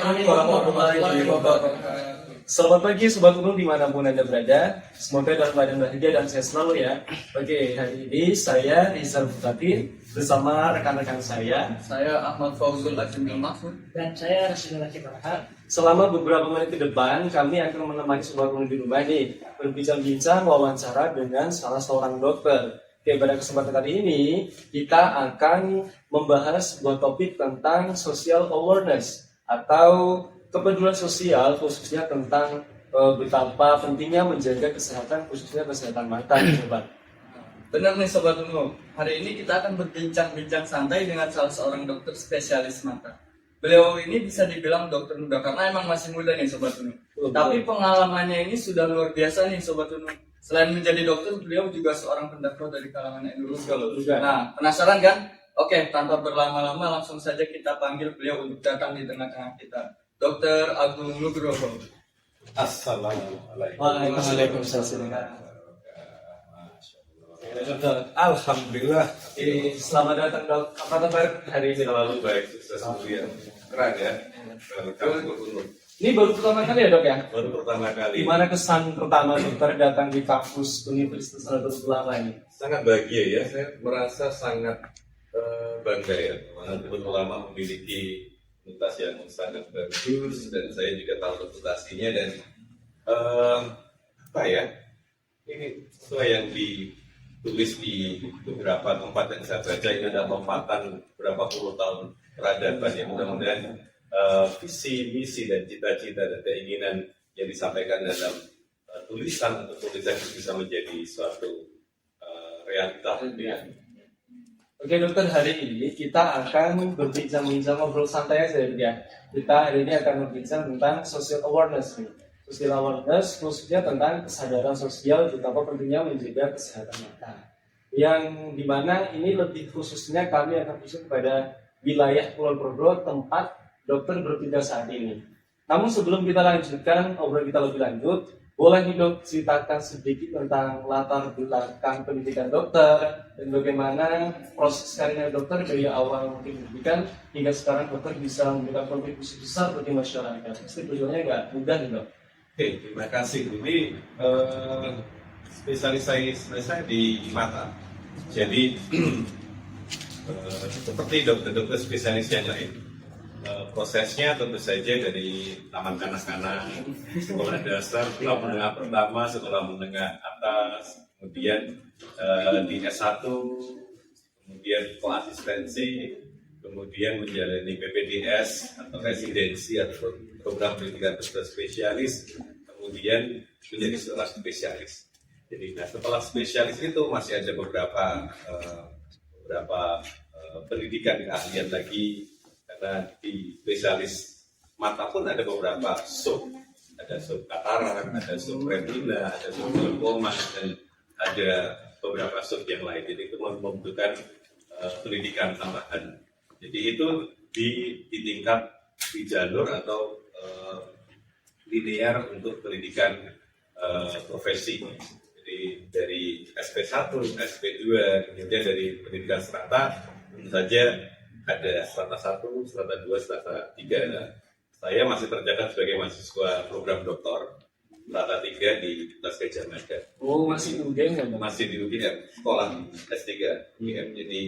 Assalamualaikum warahmatullahi wabarakatuh. Selamat pagi Sobat Unung dimanapun Anda berada. Semoga dalam keadaan bahagia dan sehat selalu ya. Oke, hari ini saya Rizal Bupati bersama rekan-rekan saya. Saya Ahmad Fauzul Akimil Mahfud. Dan saya Rasulullah Kibarhat. Selama beberapa menit ke depan, kami akan menemani Sobat Unung di rumah ini berbincang-bincang wawancara dengan salah seorang dokter. Oke, pada kesempatan kali ini kita akan membahas sebuah topik tentang social awareness atau kepedulian sosial, khususnya tentang betapa pentingnya menjaga kesehatan, khususnya kesehatan mata, Sobat. Benar nih Sobat Unung, hari ini kita akan berbincang-bincang santai dengan salah seorang dokter spesialis mata. Beliau ini bisa dibilang dokter muda karena emang masih muda nih Sobat Unung. Tapi pengalamannya ini sudah luar biasa nih Sobat Unung. Selain menjadi dokter, beliau juga seorang pendakwah dari kalangan NU. Nah, penasaran kan? Oke, tanpa berlama-lama langsung saja kita panggil beliau untuk datang di tengah-tengah kita. Dr. Agung Nugroho. Assalamualaikum. Waalaikumsalam. Alhamdulillah. Selamat datang dok. Apa kabar hari ini? Selalu baik, sukses kemudian. Keren ya. Ini baru pertama kali ya dok ya? Baru pertama kali. Gimana kesan pertama dokter datang di kampus Universitas Nahdlatul Ulama ini? Sangat bahagia ya. Saya merasa sangat bangga ya. Nahdlatul Ulama memiliki universitas yang sangat bagus dan saya juga tahu reputasinya dan apa ya? Ini sesuai yang ditulis di beberapa tempat yang saya baca, ini ada lompatan berapa puluh tahun peradaban ya. Mudah-mudahan visi, misi, dan cita-cita dan keinginan yang disampaikan dalam tulisan atau tulisan itu bisa menjadi suatu realitas. Ya. Oke dokter, hari ini kita akan berbincang-bincang, ngobrol santai aja ya. Kita hari ini akan berbincang tentang social awareness nih. Social awareness khususnya tentang kesadaran sosial betapa pentingnya menjaga kesehatan mata. Yang dimana ini lebih khususnya kami akan fokus pada wilayah Kulon Progo tempat dokter bertugas saat ini. Namun sebelum kita lanjutkan obrolan kita lebih lanjut, boleh nih dok ceritakan sedikit tentang latar belakang pendidikan dokter dan bagaimana proses karirnya dokter dari awal pendidikan hingga sekarang dokter bisa memberikan kontribusi besar bagi masyarakat. Pasti perjuangannya nggak mudah nih dok. Oke, terima kasih. Ini spesialis saya di mata. Jadi seperti dokter-dokter spesialis yang lain. Prosesnya tentu saja dari taman kanak-kanak, sekolah dasar, sekolah menengah pertama, sekolah menengah atas, kemudian di S1, kemudian koasistensi, kemudian menjalani PPDS atau residensi atau program pendidikan dokter spesialis, kemudian menjadi seorang spesialis. Jadi setelah spesialis itu masih ada beberapa pendidikan keahlian lagi. Karena di spesialis mata pun ada beberapa sub, ada sub katarak, ada sub retina, ada sub glaukoma, dan ada beberapa sub yang lain. Jadi itu membutuhkan pendidikan tambahan. Jadi itu di tingkat di jalur atau linear untuk pendidikan profesi. Jadi dari SP1, SP2, kemudian dari pendidikan strata tentu saja ada strata 1, strata 2, strata 3. Nah, saya masih tercatat sebagai mahasiswa program doktor strata 3 di Universitas Gadjah Mada. Oh, masih di UGM ya? Masih di UGM, sekolah S3 UGM. Jadi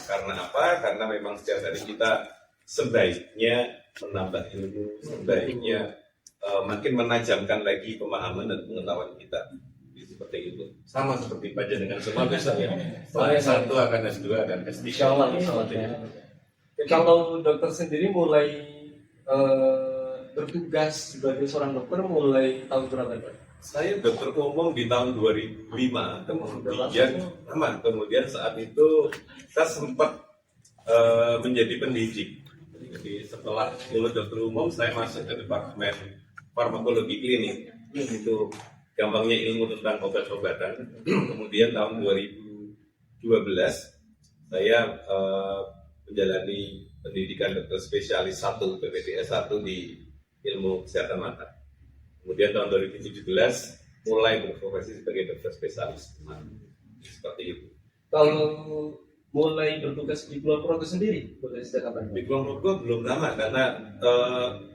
karena apa? Karena memang setiap hari kita sebaiknya menambah ilmu, sebaiknya makin menajamkan lagi pemahaman dan pengetahuan kita. Seperti itu, sama seperti panjenengan semua biasanya. Setelah S1 akan S2 dan S3. Insyaallah. Kalau dokter sendiri mulai bertugas sebagai seorang dokter mulai tahun berapa dok? Saya dokter umum di tahun 2005, kemudian saat itu saya sempat menjadi pendidik. Jadi setelah lulus dokter umum saya masuk ke departemen farmakologi klinik. Itu gampangnya ilmu tentang obat-obatan. Kemudian tahun 2012 saya menjalani pendidikan dokter spesialis 1 PPDS 1 di ilmu kesehatan mata. Kemudian tahun 2017 mulai berprofesi sebagai dokter spesialis. Seperti itu. Kalau mulai bertugas di Kulon Progo sendiri? Boleh sejak kapan? Di Kulon Progo belum lama karena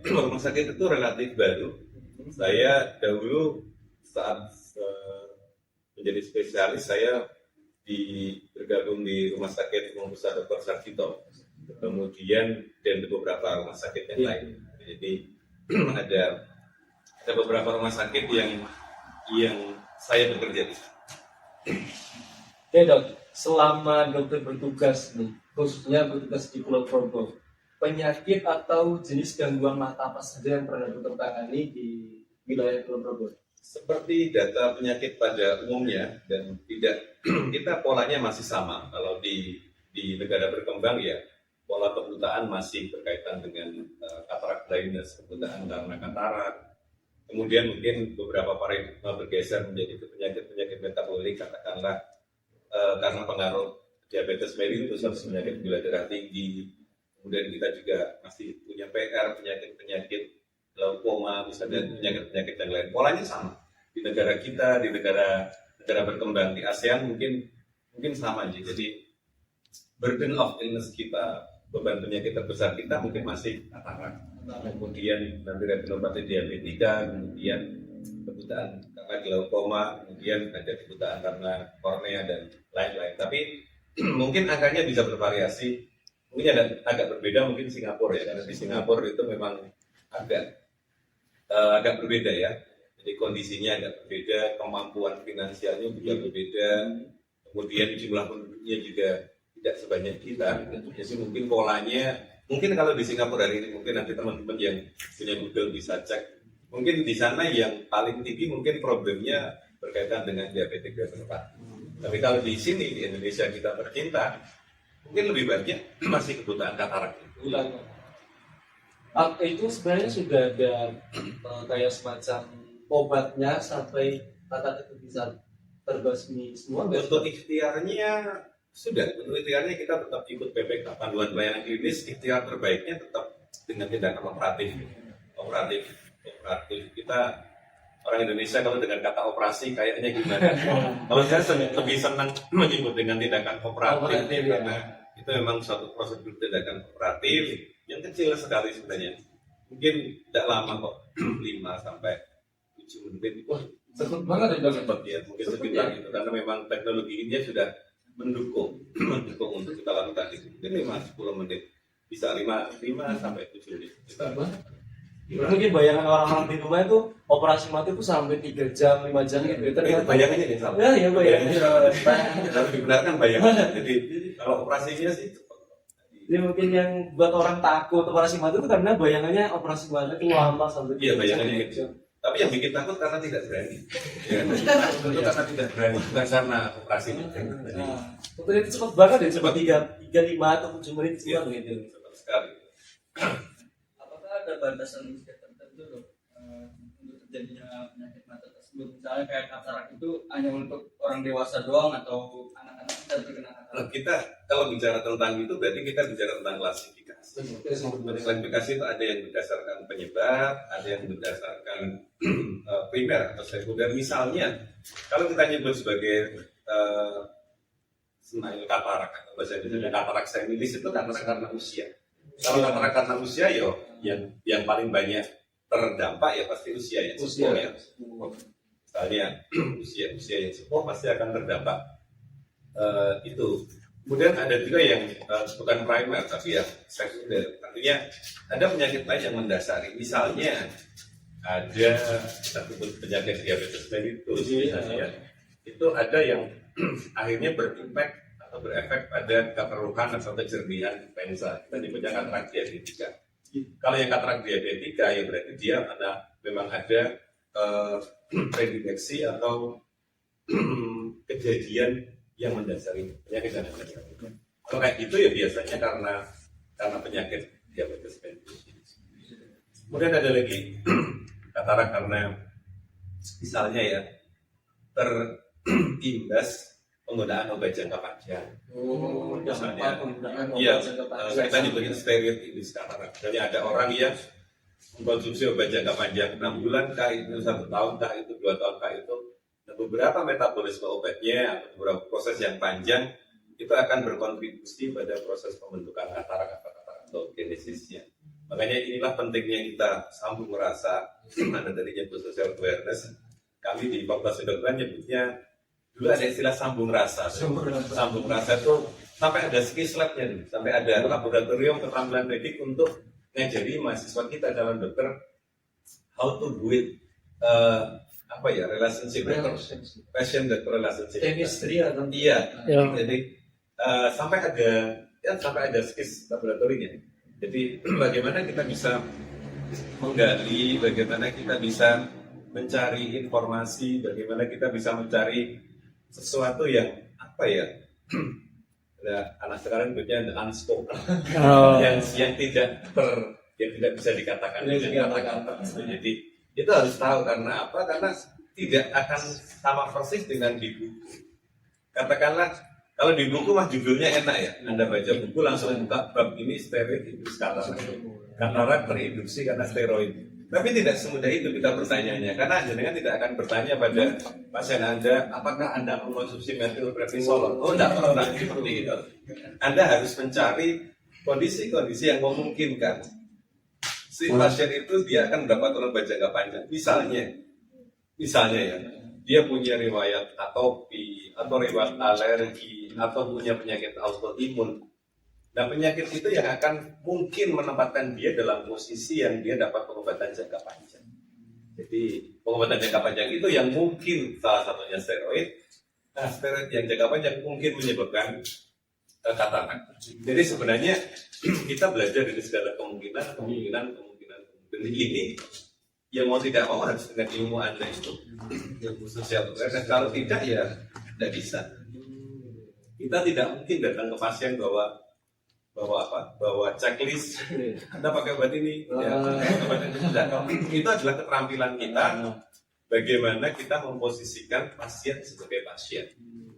rumah sakit itu relatif baru. Saya dahulu saat menjadi spesialis saya bergabung di Rumah Sakit Umum Besar Dr. Sarjito, kemudian dan di beberapa rumah sakit yang lain. Jadi ada beberapa rumah sakit yang saya bekerja di sana. Oke dok, selama dokter bertugas nih, khususnya bertugas di Kulon Progo, penyakit atau jenis gangguan mata apa saja yang pernah dokter tangani di wilayah Kulon Progo? Seperti data penyakit pada umumnya dan tidak kita polanya masih sama. Kalau di negara berkembang ya pola kebutaan masih berkaitan dengan katarak blindness, kebutaan karena katarak. Kemudian mungkin beberapa paradigma bergeser menjadi penyakit metabolik, katakanlah karena pengaruh diabetes mellitus atau penyakit gula darah tinggi. Kemudian kita juga masih punya PR, penyakit glaukoma, misalnya penyakit-penyakit yang lain. Polanya sama di negara kita, di negara berkembang di ASEAN mungkin sama aja. Jadi burden of illness kita, beban penyakit terbesar kita mungkin masih katarak. Kemudian nanti retinopati diabetika, kemudian kebutaan karena glaukoma, kemudian ada kebutaan karena kornea dan lain-lain. Tapi mungkin angkanya bisa bervariasi, mungkin agak berbeda mungkin Singapura ya, karena di Singapura itu memang agak berbeda ya. Jadi kondisinya agak berbeda, kemampuan finansialnya juga berbeda, kemudian jumlah penduduknya juga tidak sebanyak kita. Jadi mungkin polanya, mungkin kalau di Singapura hari ini mungkin nanti teman-teman yang punya Google bisa cek. Mungkin di sana yang paling tinggi mungkin problemnya berkaitan dengan diabetes retinopati. Tapi kalau di sini di Indonesia kita tercinta, mungkin lebih banyak masih kebutaan katarak. Itu sebenarnya sudah ada kayak semacam obatnya sampai katarak itu bisa terbasmi semua. Untuk ikhtiarnya sudah, untuk ikhtiarnya kita tetap ikut PPK, panduan pelayanan klinis. Ikhtiar terbaiknya tetap dengan tindakan operatif. Kita orang Indonesia kalau dengan kata operasi kayaknya gimana? Kalau saya lebih senang menyebut dengan tindakan operatif karena itu memang suatu prosedur tindakan operatif yang kecil sekali sebenarnya. Mungkin tidak lama kok, 5 sampai 7 menit. Wah, cepet banget ya dok. Ya, mungkin sekitar itu karena memang teknologi ini sudah mendukung untuk kita lakukan itu. Mungkin 5-10 menit, bisa 5 sampai 7 menit. Mungkin bayangan orang-orang di rumah itu operasi mati itu sampai 3 jam, 5 jam gitu. Itu bayangannya nih sama. Ya bayangannya. Harus dibenarkan bayangannya. Jadi kalau operasinya sih Jadi mungkin yang buat orang takut operasi mati itu karena bayangannya operasi mati itu lama sampai 3 iya jam. bayangannya gitu. Tapi yang bikin takut karena tidak berani. Ya, itu karena tidak berani, bukan karena operasi. Nah, untuk itu cepat banget ya, cepat 3, 5 atau 7 menit Iya, cepat gitu. cepat sekali. Apakah ada batasan usia tertentu dok untuk terjadinya penyakit mata tersebut? Misalnya kayak katarak itu hanya untuk orang dewasa doang atau anak-anak bisa terkena katarak? Nah, kita kalau bicara tentang itu berarti kita bicara tentang klasifikasi. Klasifikasi itu ada yang berdasarkan penyebab, ada yang berdasarkan primer atau sekunder. Misalnya, kalau kita nyebut sebagai senile katarak atau bahasa Indonesia katarak semilis itu karena usia. Kalau katarak karena usia, yo yang paling banyak terdampak ya pasti usia yang sepuh ya. Misalnya usia yang sepuh pasti akan terdampak itu. Kemudian ada juga yang bukan primer tapi ya sekunder. Artinya ada penyakit lain yang mendasari. Misalnya ada kita sebut penyakit diabetes mellitus misalnya. Itu ada yang akhirnya berimpact atau berefek pada kekeruhan atau kejernihan lensa. Kita nyebutnya katarak diabetika. Kalau yang katarak diabetika ya berarti dia memang ada predileksi atau kejadian yang mendasari penyakit dan lain-lain. Kalau kayak gitu ya biasanya karena penyakit diabetes mellitus. Kemudian ada lagi katarak karena misalnya ya terimbas penggunaan obat jangka panjang. Misalnya, iya, kita nyebutnya steroid katarak. Jadi ada orang yang mengkonsumsi obat jangka panjang 6 bulan kah itu 1 tahun kah itu 2 tahun kah itu. Beberapa metabolisme obatnya atau beberapa proses yang panjang itu akan berkontribusi pada proses pembentukan katarak atau genesisnya. Makanya inilah pentingnya kita sambung rasa, ada tadi nyebut social awareness. Kami di Fakultas Kedokteran nyebutnya dulu ada istilah sambung rasa. Sambung rasa itu sampai ada skills lab-nya, sampai ada laboratorium keterampilan medik untuk ngajari mahasiswa kita dalam dokter how to build relationship, patient doctor relationship. Chemistry atau Iya. Ya. Jadi sampai ada skills laboratorinya. Jadi bagaimana kita bisa menggali, bagaimana kita bisa mencari informasi, bagaimana kita bisa mencari sesuatu yang anak sekarang sebutnya the unspoken, yang tidak bisa dikatakan dengan kata-kata. Jadi itu harus tahu karena apa? Karena tidak akan sama persis dengan di buku. Katakanlah kalau di buku mah judulnya enak ya, Anda baca buku langsung buka bab ini steroid indus katarak terinduksi karena steroid. Tapi tidak semudah itu kita bertanya-nya, karena jenengan tidak akan bertanya pada pasien Anda, apakah Anda mengkonsumsi methylprednisolon? Oh, tidak pernah seperti itu. Anda harus mencari kondisi-kondisi yang memungkinkan si pasien itu dia akan mendapat obat jangka panjang. Misalnya ya, dia punya riwayat atopi atau riwayat alergi atau punya penyakit autoimun. Nah, penyakit itu yang akan mungkin menempatkan dia dalam posisi yang dia dapat pengobatan jangka panjang. Jadi pengobatan jangka panjang itu yang mungkin salah satunya steroid. Nah, steroid yang jangka panjang mungkin menyebabkan katarak. Jadi sebenarnya kita belajar dari segala kemungkinan. Dan ini yang mau tidak mau harus dengan ilmu Anda itu, ilmu sosial. Dan kalau tidak ya tidak bisa. Kita tidak mungkin datang ke pasien bawa checklist. Anda pakai obat ini, ya, obat ini. Itu adalah keterampilan kita. Bagaimana kita memposisikan pasien sebagai pasien,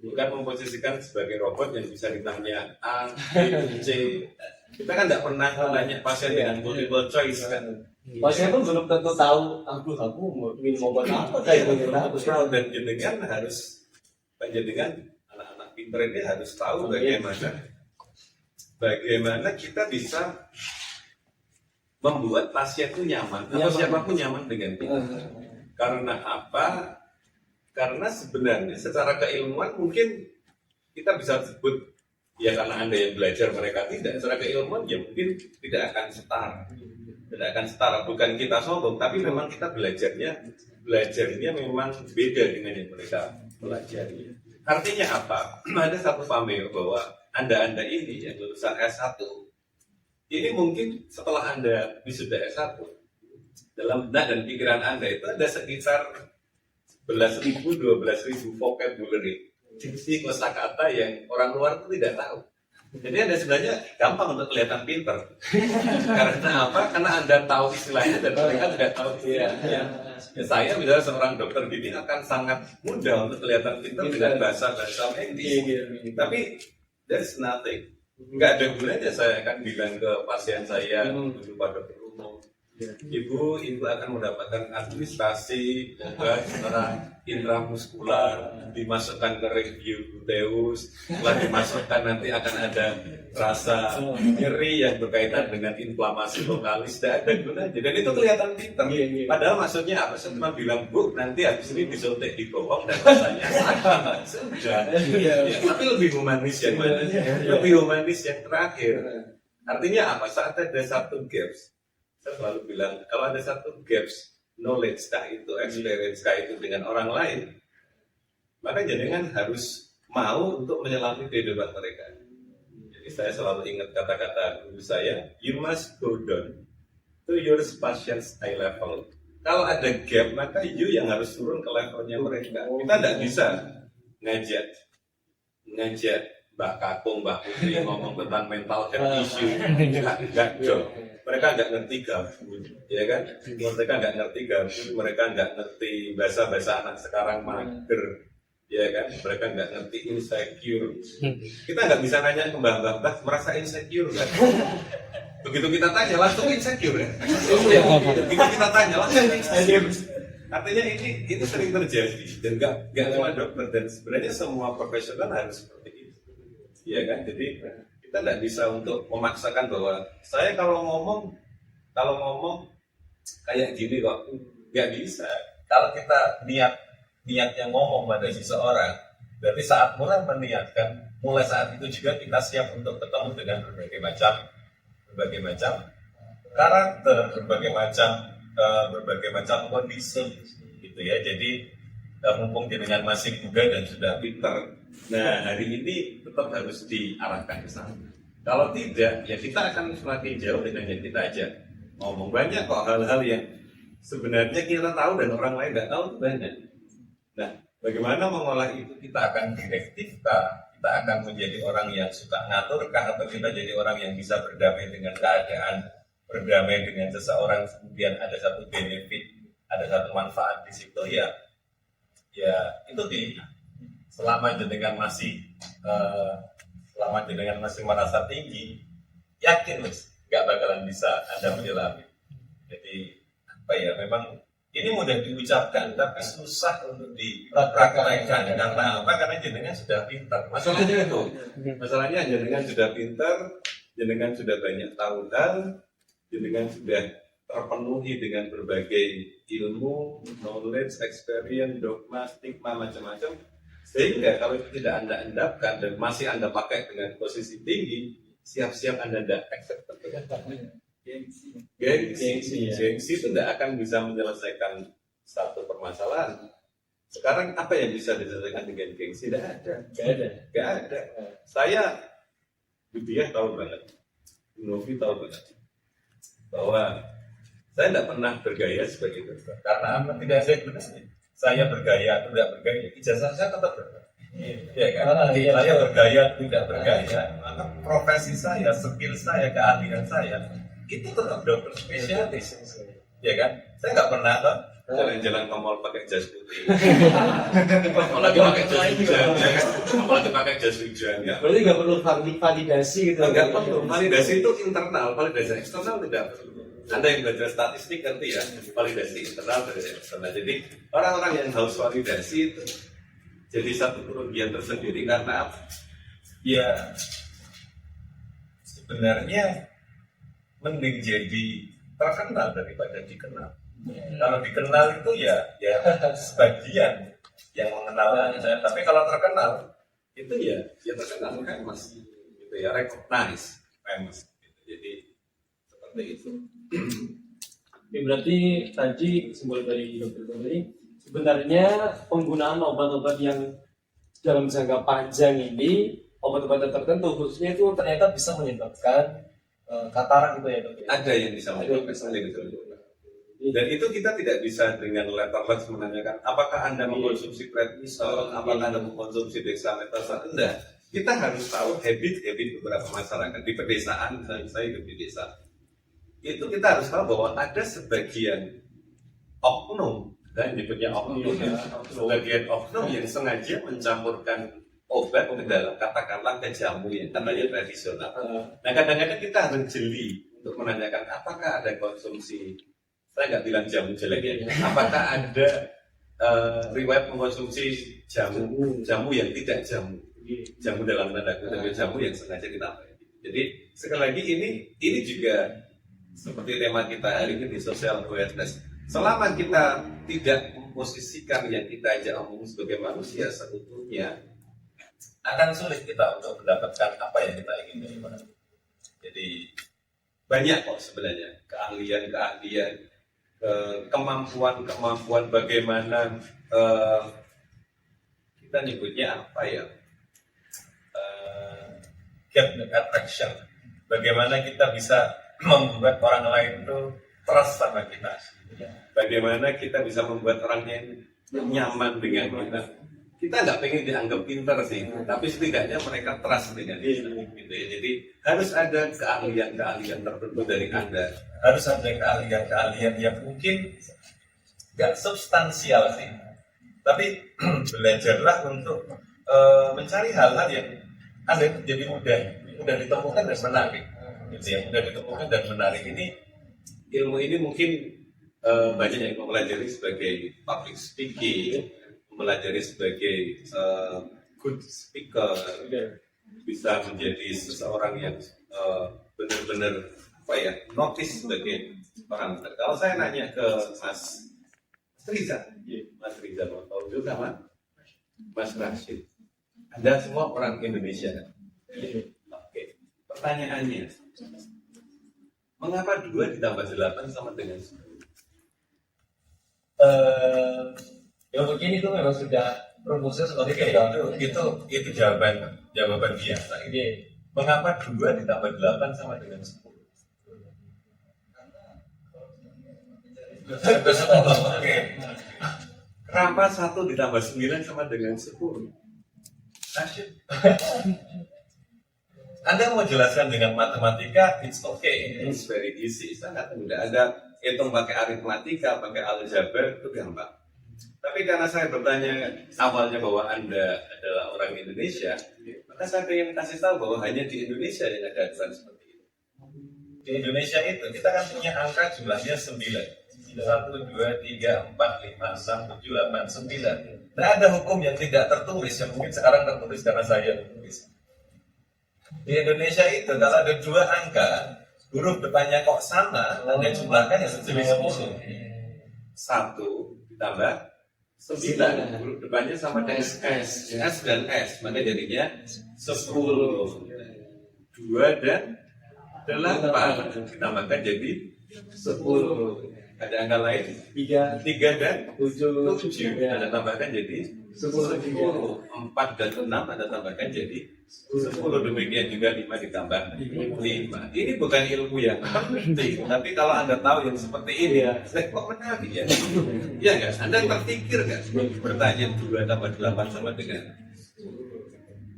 bukan memposisikan sebagai robot yang bisa ditanya A, B, C. Kita kan tidak pernah tanya pasien dengan multiple choice kan. pasien pun belum tentu tahu, aku minum obat apa kayak gitu. Dan jenengan harus, anak-anak pinter ini harus tahu bagaimana kita bisa membuat pasien itu nyaman, atau siapapun nyaman dengan kita. Karena apa? Karena sebenarnya secara keilmuan mungkin kita bisa sebut, ya karena Anda yang belajar mereka tidak, secara keilmuan ya mungkin tidak akan setara. Bukan kita sombong, tapi memang kita belajarnya memang beda dengan yang mereka pelajari. Artinya apa? Ada satu pameo bahwa Anda ini yang lulusan S1, ini mungkin setelah Anda wisuda S1, dalam benak dan pikiran Anda itu ada sekitar 11.000, 12.000 vocabulary, diksi kosakata yang orang luar itu tidak tahu. Jadi Anda sebenarnya gampang untuk kelihatan pinter. Karena apa? Karena Anda tahu istilahnya dan mereka tidak tahu istilahnya. Ya, saya misalnya seorang dokter gini akan sangat mudah untuk kelihatan pinter dengan bahasa-bahasa medis. Tapi there's nothing. Nggak ada gunanya saya akan bilang ke pasien saya, dulu pada umum, Ibu akan mendapatkan administrasi obat secara intramuskular, dimasukkan ke review gluteus, setelah dimasukkan nanti akan ada rasa nyeri yang berkaitan dengan inflamasi lokalis. Tidak ada gunanya, dan itu kelihatan pinter. Padahal maksudnya apa? Saya cuma bilang, Bu, nanti habis ini disuntik di bawah dan rasanya sakit. Sudah. Ya, tapi lebih humanis yang mana? Lebih humanis yang terakhir. Artinya apa? Saat ada satu gaps, saya selalu bilang, kalau ada satu gaps knowledge kah itu, experience kah itu dengan orang lain, maka jenengan harus mau untuk menyelami kehidupan mereka. Jadi saya selalu ingat kata-kata guru saya, you must go down to your patient's eye level. Kalau ada gap, maka you yang harus turun ke levelnya mereka. Kita tidak bisa ngajak Mbak Kakung, Mbak Putri ngomong tentang mental health issue. Enggak dong. Mereka nggak ngerti gabut, ya kan? Mereka nggak ngerti gabut, mereka nggak ngerti bahasa anak sekarang mager, ya kan? Mereka nggak ngerti insecure. Kita nggak bisa nanya ke mbak merasa insecure kan? Begitu kita tanya langsung insecure ya. Begitu kita tanya langsung insecure. Artinya ini sering terjadi dan nggak cuma dokter, dan sebenarnya semua profesional harus seperti itu. Iya kan? Jadi kita nggak bisa untuk memaksakan bahwa saya kalau ngomong kayak gini kok, nggak bisa. Kalau kita niatnya ngomong pada seseorang, berarti saat mulai meniatkan, mulai saat itu juga kita siap untuk ketemu dengan berbagai macam karakter, berbagai macam kondisi, gitu ya. Jadi mumpung dengan masih muda dan sudah pintar, nah hari ini tetap harus diarahkan ke sana. Kalau tidak, ya kita akan semakin jauh dengan yang kita ajak ngomong. Banyak kok hal-hal yang sebenarnya kita tahu dan orang lain nggak tahu, banyak. Nah, bagaimana mengolah itu? Kita akan direktif, kita akan menjadi orang yang suka ngatur, atau kita jadi orang yang bisa berdamai dengan keadaan, berdamai dengan seseorang, kemudian ada satu benefit, ada satu manfaat di situ, ya itu selama jenengan masih merasa tinggi, yakin nggak bakalan bisa Anda menyelami. Jadi apa ya, memang ini mudah diucapkan tapi susah untuk dipraktekkan. Karena apa? Karena jenengan sudah pintar. Masalahnya itu. Masalahnya jenengan sudah pintar, jenengan sudah banyak tahu hal, jenengan sudah terpenuhi dengan berbagai ilmu, knowledge, experience, dogma, stigma, macam-macam. Sehingga kalau itu tidak Anda endapkan dan masih Anda pakai dengan posisi tinggi, siap-siap Anda tidak accept. Gengsi itu tidak akan bisa menyelesaikan satu permasalahan. Sekarang apa yang bisa diselesaikan dengan gengsi? Tidak ada. Saya, Budiah tahu banget, Novi tahu banget, bahwa saya tidak pernah bergaya sebagai dokter. Karena apa? Tidak ada gunanya. Saya bergaya atau tidak bergaya, ijazah saya tetap bergaya. Ya kan? Saya bergaya atau tidak bergaya, maka profesi saya, skill saya, keahlian saya itu tetap dokter spesialis. Ya kan? Saya nggak pernah jalan-jalan ke mall pakai jas putih. Apalagi pakai jas hujan. Ya. Berarti nggak perlu validasi gitu. Nggak perlu. Validasi itu internal, validasi eksternal tidak perlu. Anda yang belajar statistik ngerti ya, validasi internal, validasi eksternal. Jadi orang-orang yang haus validasi itu jadi satu kerugian tersendiri. Karena apa? Ya sebenarnya mending jadi terkenal daripada dikenal. Kalau dikenal itu ya sebagian yang mengenal saya. Tapi kalau terkenal itu ya terkenal famous, gitu ya, recognize famous. Gitu. Jadi seperti itu. Berarti tadi kesimpulan dari dokter Tony, sebenarnya penggunaan obat-obat yang dalam jangka panjang ini, obat-obat tertentu khususnya itu ternyata bisa menyebabkan katarak gitu ya dok? Ada yang bisa menyebabkan. Dan itu kita tidak bisa dengan letterless menanyakan apakah Anda mengkonsumsi prednisol, apakah Anda mengkonsumsi dexamethasone. Enggak. Kita harus tahu habit beberapa masyarakat di pedesaan, misalnya saya hidup di desa. Itu kita harus tahu bahwa ada sebagian oknum, dan nyebutnya oknum, sebagian oknum yang sengaja mencampurkan obat ke dalam katakanlah ke jamu yang katanya tradisional. Nah kadang-kadang kita harus jeli untuk menanyakan apakah ada konsumsi, saya nggak bilang jamu jelek ya, apakah ada riwayat mengkonsumsi jamu yang tidak jamu dalam tanda kutip, jamu yang sengaja kita pakai. Jadi sekali lagi ini juga seperti tema kita hari ini, social awareness. Selama kita tidak memposisikan yang kita ajak omong sebagai manusia seutuhnya, akan sulit kita untuk mendapatkan apa yang kita inginkan. Jadi banyak kok sebenarnya keahlian, kemampuan bagaimana kita nyebutnya apa ya, get attraction. Bagaimana kita bisa membuat orang lain itu trust sama kita. Bagaimana kita bisa membuat orang yang nyaman dengan kita. Kita nggak pengen dianggap pintar sih, tapi setidaknya mereka trust dengan kita. Gitu ya. Jadi harus ada keahlian tertentu dari Anda. Harus ada keahlian yang mungkin nggak substansial sih, tapi belajarlah untuk mencari hal-hal yang Anda itu jadi mudah ditemukan dan menarik. Gitu ya, mudah ditemukan dan menarik. Ilmu ini mungkin banyak yang mempelajari sebagai public speaking, mempelajari sebagai good speaker, bisa menjadi seseorang yang benar-benar apa ya, notice sebagai orang. Kalau saya nanya ke Mas Riza, Mas Riza mau tahu juga sama Mas Rashid, Anda semua orang Indonesia kan? Oke. Pertanyaannya, mengapa 2 ditambah 8 sama dengan 10? Ya mungkin itu memang sudah rumusnya seperti Itu jawaban biasa. Iya. Mengapa 2 ditambah 8 sama dengan 10? Oke. Kenapa 1 ditambah 9 sama dengan 10? Rashid. Anda mau jelaskan dengan matematika, it's okay, it's very easy, sangat mudah. Anda hitung pakai aritmatika, pakai aljabar, itu gampang. Tapi karena saya bertanya awalnya bahwa Anda adalah orang Indonesia, maka saya ingin kasih tahu bahwa hanya di Indonesia yang ada aturan seperti itu. Di Indonesia itu kita kan punya angka jumlahnya 9. 1, 2, 3, 4, 5, 6, 7, 8, 9. Nah, ada hukum yang tidak tertulis, yang mungkin sekarang tertulis karena saya tertulis. Di Indonesia itu kalau ada 2 angka, huruf depannya kok sama, Anda jumlahkan yang menjadi 10. 1 ditambah 9, huruf depannya sama dengan S dan S, maka jadinya 10. 2 dan 8 ditambahkan jadi 10. Ada angka lain 3 dan 7 Anda tambahkan jadi 10. 4 dan 6 Anda tambahkan jadi 10. Demikian juga 5 ditambah 5. Ini bukan ilmu yang penting, tapi kalau Anda tahu yang seperti ini, kok menarik ya? Iya nggak? Anda terpikir nggak? Bertanya 2 tambah 8 sama dengan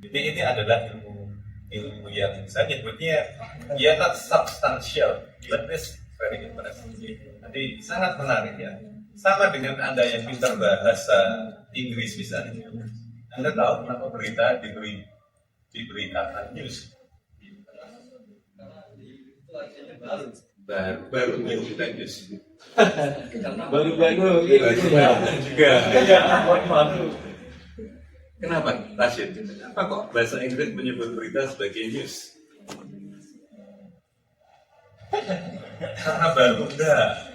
ini adalah ilmu yang saya nyebutnya ya not substantial, but this very interesting. Jadi sangat menarik ya. Sama dengan Anda yang pintar bahasa Inggris misalnya. Anda tahu kenapa berita diberi kata news? Baru kita news. Baru-baru juga. Kenapa, Rashid? Kenapa kok bahasa Inggris menyebut berita sebagai news? Karena baru enggak.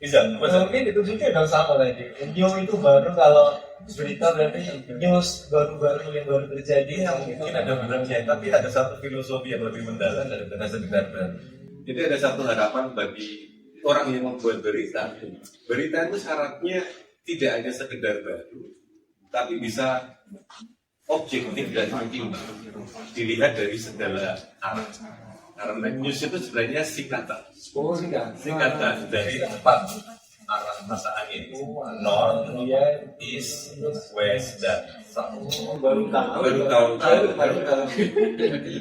Bisa. Mungkin itu juga yang sama tadi. New itu baru, kalau berita berarti news baru-baru yang baru terjadi. Mungkin ada benarnya, tapi ada satu filosofi yang lebih mendalam daripada sekedar baru. Jadi ada satu harapan bagi orang yang membuat berita. Berita itu syaratnya tidak hanya sekedar baru, tapi bisa objektif dan imbang, dilihat dari segala arah. Karena news itu sebenarnya singkatan dari 4 arah mata angin: north, east, west, dan south. Baru tahu.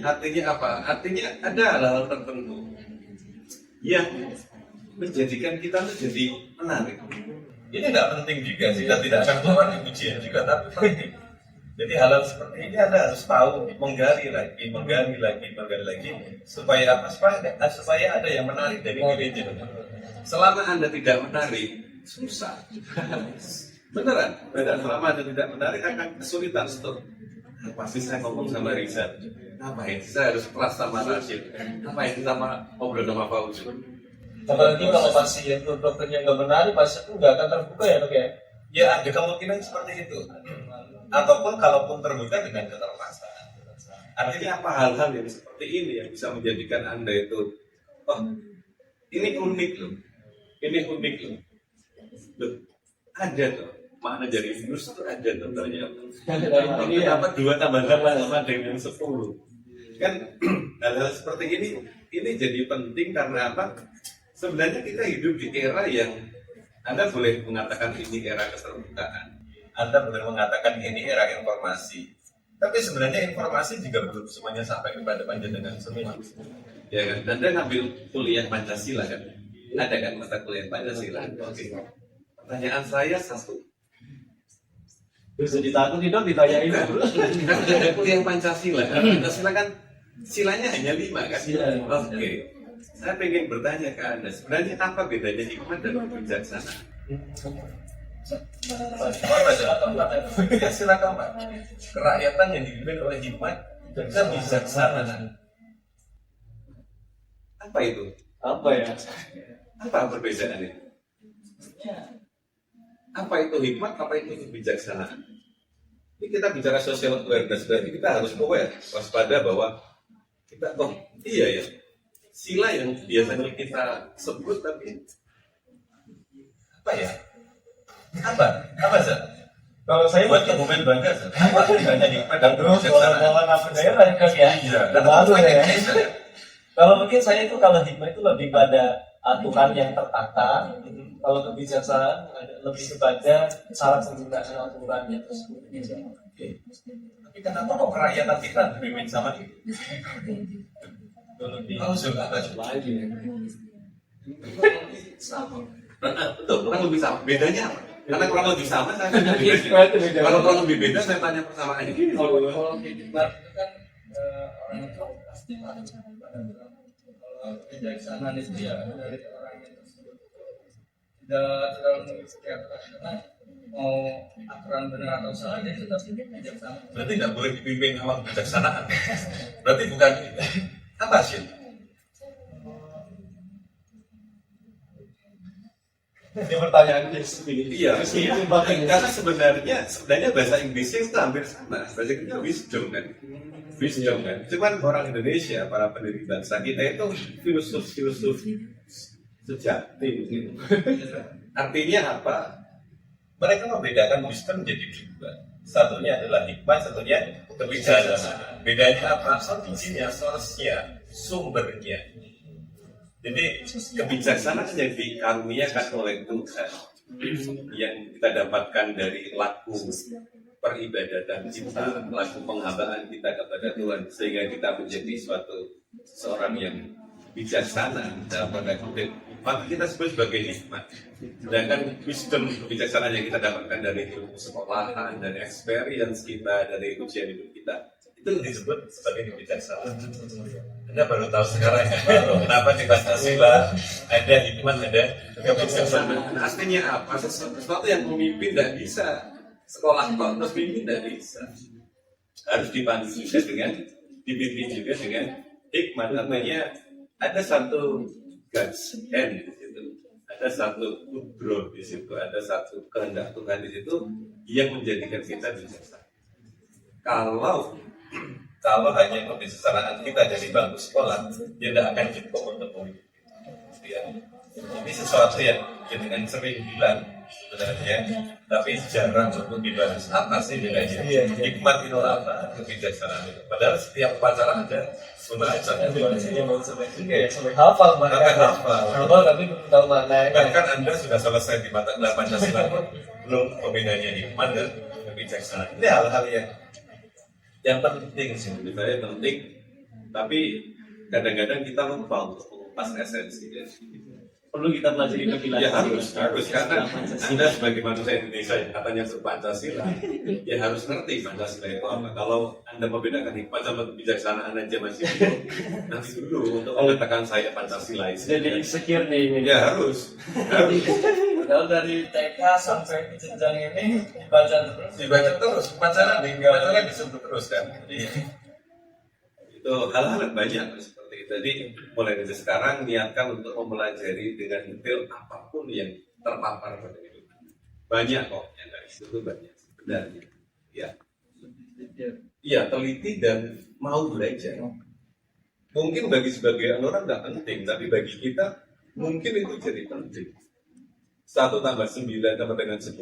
Artinya apa? Artinya ada hal-hal tertentu yang menjadikan kita menjadi menarik. Ini tidak penting juga sih, kita tidak akan keluar di ujian juga, tapi penting. Jadi hal-hal seperti ini Anda harus tahu, menggali lagi, supaya apa? Supaya ada yang menarik dari dirinya. Selama Anda tidak menarik, susah. Beneran. Selama Anda tidak menarik akan kesulitan stop. Pasti saya ngomong sama Riza, ngapain saya harus kelas sama Rashid? Ngapain sama ngobrol sama Fauzi? Apalagi kalau pasien dokternya nggak menarik, pasien itu nggak akan terbuka ya dok ya? Ya ada kemungkinan seperti itu. Ataupun kalaupun terbuka dengan keterpaksaan. Artinya apa hal-hal yang seperti ini yang bisa menjadikan Anda itu, oh ini unik loh, loh ada tuh makna dari virus itu ada tuh ternyata. Kenapa 2 tambah 8 sama dengan 10? Kan hal-hal seperti ini jadi penting karena apa? Sebenarnya kita hidup di era yang Anda boleh mengatakan ini era keterbukaan, Anda boleh mengatakan ini era informasi. Tapi sebenarnya informasi juga belum semuanya sampai kepada panjenengan semua. Ya kan? Anda ngambil kuliah Pancasila kan? Ada kan mata kuliah Pancasila? Oke. Pertanyaan saya satu. Bisa ditakut dong ditanyain dulu. Kan ada kuliah Pancasila. Pancasila kan silanya hanya 5 kan? Oke. Saya pengen bertanya ke Anda, sebenarnya apa bedanya hikmat dan bijaksana? Ya, silakan Pak. Kerakyatan yang dipimpin oleh hikmat Kebijaksanaan. Apa itu? Apa ya? Apa perbedaannya? Apa itu hikmat? Apa itu kebijaksanaan? Ini kita bicara social awareness, berarti kita harus aware, waspada bahwa kita iya ya, sila yang biasanya kita sebut tapi apa ya? Apa sih? Kalau saya Buat dokumen bangga, apa bedanya hikmat dan terus kebijaksanaan? pola apa daerah kan ya? Iya, Baru ya. Kalau mungkin saya itu kalau hikmah itu lebih pada aturan yang tertata. Kalau kebijaksanaan lebih kepada cara penggunaan aturannya tersebut. Tapi kenapa kok kerakyatan kita dipimpin sama itu? Kalau sudah apa lagi? Betul, kurang lebih sama. Bedanya apa? Karena kurang lebih sama, saya tanya bedanya. Kalau kurang lebih beda, saya tanya persamaannya. Kalau hikmat itu kan orang itu pasti paham. Kalau kebijaksanaan itu ya dari orangnya tersebut tidak terlalu mengikuti aturan, karena mau aturan benar atau salah itu tetap bijaksana. Berarti tidak boleh dipimpin sama kebijaksanaan. Berarti bukan apa sih? Ini pertanyaan Iya, karena sebenarnya bahasa Inggrisnya itu hampir sama. Bahasa Inggrisnya wisdom kan. Wisdom kan. Cuman orang Indonesia, para pendiri bangsa kita itu filosof sejati. Artinya apa? Mereka membedakan wisdom menjadi dua. Satunya adalah hikmah, satunya kebijaksanaan. Bedanya apa? Originnya, source-nya, sumbernya. Jadi kebijaksanaan yang dikaruniakan oleh Tuhan yang kita dapatkan dari laku peribadatan kita, laku penghambaan kita kepada Tuhan, sehingga kita menjadi seorang yang bijaksana dalam tanda kutip, maka kita sebut sebagai hikmat. Sedangkan wisdom, kebijaksanaan yang kita dapatkan dari ilmu sekolahan, dari experience kita, dari ujian hidup kita, itu disebut sebagai kebijaksanaan. Anda baru tahu sekarang ya, kenapa di Pancasila ada hikmat, ada kebijaksanaan. Artinya apa? Sesuatu yang memimpin tidak bisa. Sekolah kok terus pimpin tidak bisa. Harus dipandu juga dipimpin juga dengan hikmat. Artinya ada satu God's hand di situ, ada satu kudro di situ, ada satu kehendak Tuhan di situ yang menjadikan kita bijaksana. Kalau hanya kebijaksanaan kita dari bangku sekolah, dia tidak akan cukup untuk memimpin. Ya. Ini sesuatu yang dengan sering bilang sebenarnya, tapi jarang untuk dibahas. Apa sih bedanya? Hikmat itu apa? Kebijaksanaan itu. Padahal setiap upacara ada pembahasan. Sampai hafal Bahkan hafal. tapi belum tahu maknanya. Bahkan Anda sudah selesai di mata kuliah Pancasila, belum pembedanya hikmat dan kebijaksanaan. Ini hal-hal yang penting sih, menurut saya penting, tapi kadang-kadang kita lupa untuk mengupas esensinya. Perlu kita pelajari lebih lanjut. Ya harus karena Anda sebagai manusia Indonesia yang katanya Pancasila, ya harus ngerti Pancasila itu apa. Kalau Anda membedakan hikmat sama kebijaksanaan aja masih belum, nanti dulu untuk mengatakan saya Pancasilais. Jadi insecure nih ini. Ya harus. Padahal dari TK sampai ke jenjang ini Dibaca terus, pacaran disebut terus kan. Jadi itu hal-hal banyak seperti itu. Jadi mulai dari sekarang niatkan untuk mempelajari dengan detail apapun yang terpapar pada hidup. Banyak kok yang dari situ banyak sebenarnya. Ya. Iya, teliti dan mau belajar. Mungkin bagi sebagian orang nggak penting, tapi bagi kita mungkin itu jadi penting. 1 tambah 9 sama dengan 10,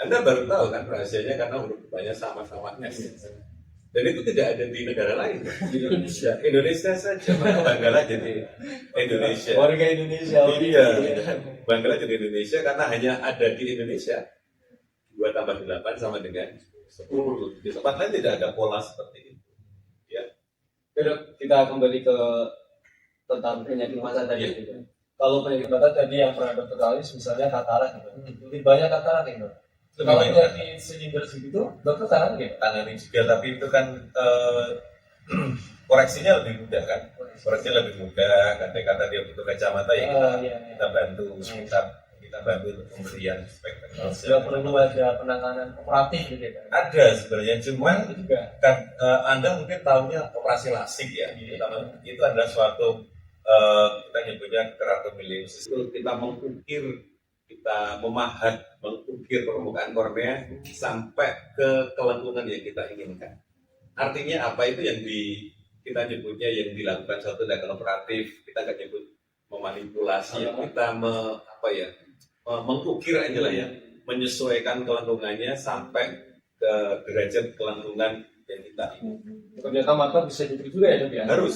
Anda baru tahu kan rahasianya karena huruf banyak sama-sama S. Dan itu tidak ada di negara lain. Di Indonesia saja. Maka banggalah jadi Indonesia. Warga Indonesia. Iya. Banggalah jadi Indonesia karena hanya ada di Indonesia. 2 tambah 8 sama dengan 10. Di tempat lain tidak ada pola seperti itu. Ya. Kita kembali ke tentang penyakit mata tadi. Ya. Kalau penyakit mata tadi yang pernah dokter alis misalnya katarak gitu. Lebih banyak katarak nih dok. Lebih Kalau banyak. dari selinder segitu dokter tangani gitu. Tangani juga, tapi itu kan koreksinya lebih mudah kan. Koreksinya lebih mudah. Kata dia butuh kacamata ya kita bantu. Kita bantu untuk pemberian spekter Sudah perlu ada penanganan operatif gitu kan? Ada sebenarnya, cuman Itu juga. kan Anda mungkin tahunya operasi lasik ya. Itu adalah suatu kita nyebutnya keratomilesis. Itu kita mengukir permukaan kornea sampai ke kelengkungan yang kita inginkan. Artinya apa itu yang kita nyebutnya yang dilakukan suatu tindakan operatif, kita nggak nyebut memanipulasi, kita mengukir aja lah ya, menyesuaikan kelengkungannya sampai ke derajat kelengkungan yang kita inginkan. Ternyata mata bisa diberi juga ya dok ya? Harus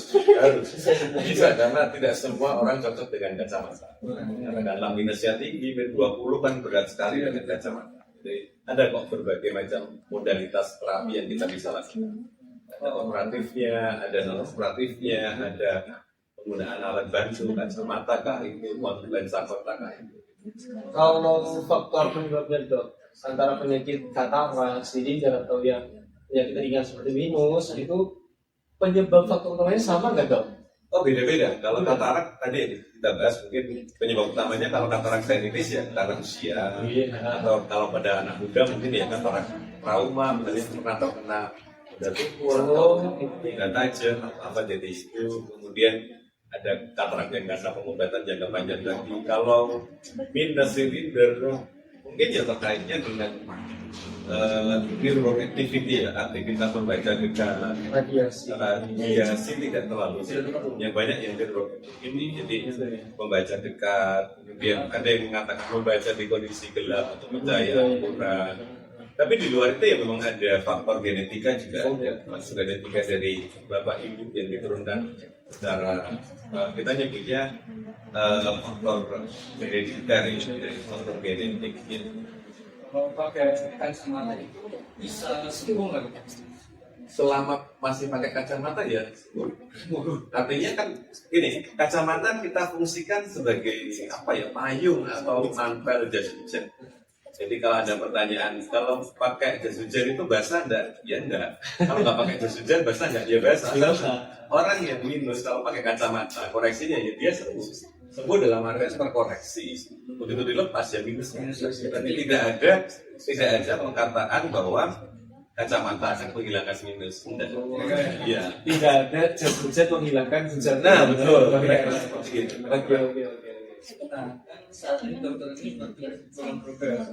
bisa, karena tidak semua orang cocok dengan kacamata. Karena minusnya tinggi, min 20 kan berat sekali dengan kacamata. Jadi ada kok berbagai macam modalitas terapi yang kita bisa lakukan. Ada operatifnya, ada non operatifnya, ada penggunaan alat bantu kacamata kah itu, lensa kontak kah itu. Kalau faktor penyebabnya dok, antara penyakit katarak, silinder atau yang penyakit ringan seperti minus, itu penyebab faktor utamanya sama nggak dok? Oh beda-beda. Kalau katarak tadi kita bahas mungkin penyebab utamanya kalau katarak senitis ya karena usia, atau kalau pada anak muda mungkin ya katarak trauma, misalnya pernah terkena benda tumpul atau benda tajam atau apa jadi itu. Kemudian ada katarak yang karena pengobatan jangka panjang lagi. Kalau minus silinder mungkin ya terkaitnya dengan neuroactivity ya, aktivitas membaca gejala radiasi tidak terlalu yang banyak yang ini, jadi membaca dekat, kemudian ada yang mengatakan membaca di kondisi gelap atau cahaya kurang. Tapi di luar itu ya memang ada faktor genetika juga, masuk genetika dari bapak ibu yang diturunkan secara kita nyebutnya faktor hereditary, faktor genetik gitu. Kalau pakai kacamata itu bisa sembuh nggak? Selama masih pakai kacamata ya artinya kan ini kacamata kita fungsikan sebagai apa ya, payung atau mantel jas hujan. Jadi kalau ada pertanyaan, kalau pakai jas hujan itu basah enggak? Ya enggak. Kalau nggak pakai jas hujan basah enggak? Ya basah. Orang yang minus kalau pakai kacamata koreksinya ya dia sembuh dalam artian terkoreksi. Begitu dilepas ya minus. Tapi tidak ada perkataan bahwa kacamata akan menghilangkan minus. Iya. Tidak ada jas hujan menghilangkan hujan. Nah betul. Seperti itu. Oke. Nah, kan saat ini dokter ini dalam program.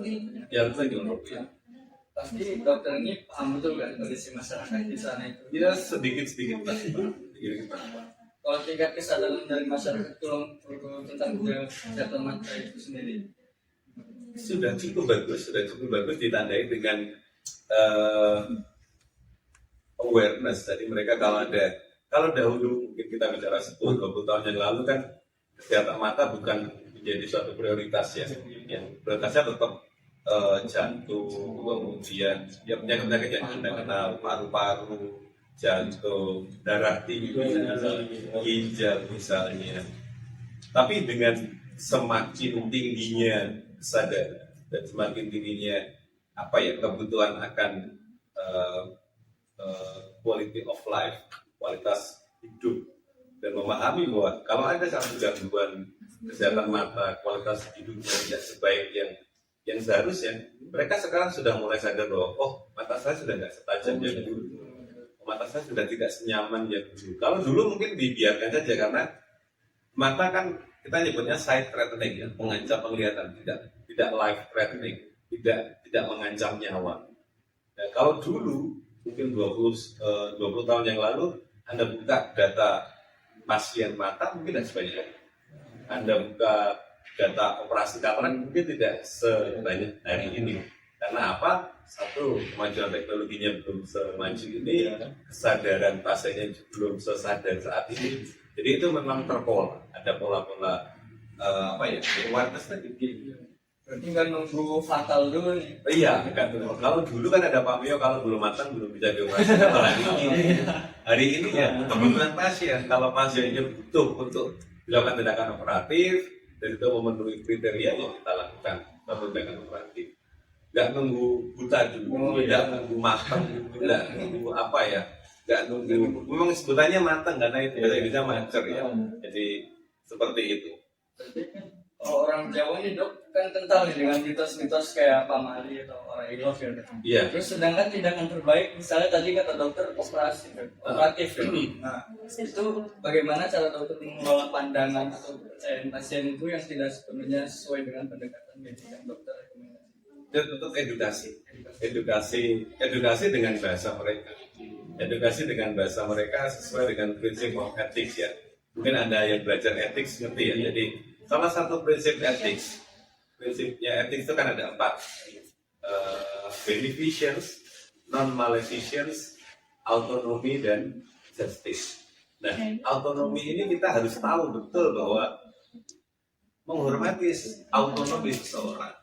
Ya harus lagi program. Pasti dokter ini paham betul kan kondisi masyarakat di sana itu. Ya sedikit-sedikit lah. Kalau tingkat kesadaran dari masyarakat tentang kesehatan mata itu sendiri sudah cukup bagus ditandai dengan awareness. Jadi mereka kalau dahulu mungkin kita bicara 10-20 tahun yang lalu kan kesehatan mata bukan menjadi suatu prioritas ya. Yang prioritasnya tetap jantung, kemudian ya penyakit-penyakit yang Anda kenal, paru-paru, jantung, darah tinggi, ginjal misalnya. Tapi dengan semakin tingginya kesadaran dan semakin tingginya kebutuhan akan quality of life, kualitas hidup, dan memahami bahwa kalau ada satu gangguan kesehatan mata, kualitas hidupnya tidak sebaik yang seharusnya, mereka sekarang sudah mulai sadar bahwa mata saya sudah tidak setajam yang dulu, mata saya sudah tidak senyaman yang dulu. Kalau dulu mungkin dibiarkan saja karena mata kan kita nyebutnya sight threatening ya, mengancam penglihatan, tidak life threatening, tidak mengancam nyawa. Nah, kalau dulu mungkin 20 tahun yang lalu Anda buka data pasien mata mungkin tidak sebanyak. Anda buka data operasi katarak mungkin tidak sebanyak hari ini. Karena apa? Satu, kemajuan teknologinya belum semaju ini, kesadaran pasiennya belum sesadar saat ini. Jadi itu memang terpola, ada pola-pola awareness tadi. berarti nggak nunggu fatal dulu nih. Iya, kalau dulu kan ada pameo kalau belum matang belum bisa dioperasi. Hari ini ya kebutuhan pasien. Kalau pasiennya butuh untuk dilakukan tindakan operatif dan itu memenuhi kriteria yang kita lakukan tindakan operatif. Nggak nunggu buta dulu, tidak nunggu matang, tidak nunggu nggak nunggu. Memang sebutannya matang karena itu bahasa Indonesia macer ya. Jadi seperti itu. Berarti kan Kalau orang Jawa ini dok kan kental nih dengan mitos-mitos kayak pamali atau orang ilok ya. Iya. Terus sedangkan tindakan terbaik misalnya tadi kata dokter operasi, operatif ya. Nah itu bagaimana cara dokter mengelola pandangan atau kepercayaan pasien itu yang tidak sepenuhnya sesuai dengan pendekatan medis yang dokter rekomendasi. Dan untuk edukasi dengan bahasa mereka. Edukasi dengan bahasa mereka sesuai dengan prinsip of ethics ya. Mungkin ada yang belajar ethics ngerti ya. Jadi salah satu prinsipnya ethics itu kan ada 4, beneficence, non-maleficence, autonomy, dan justice. Nah, autonomi ini kita harus tahu betul bahwa menghormati autonomi seseorang,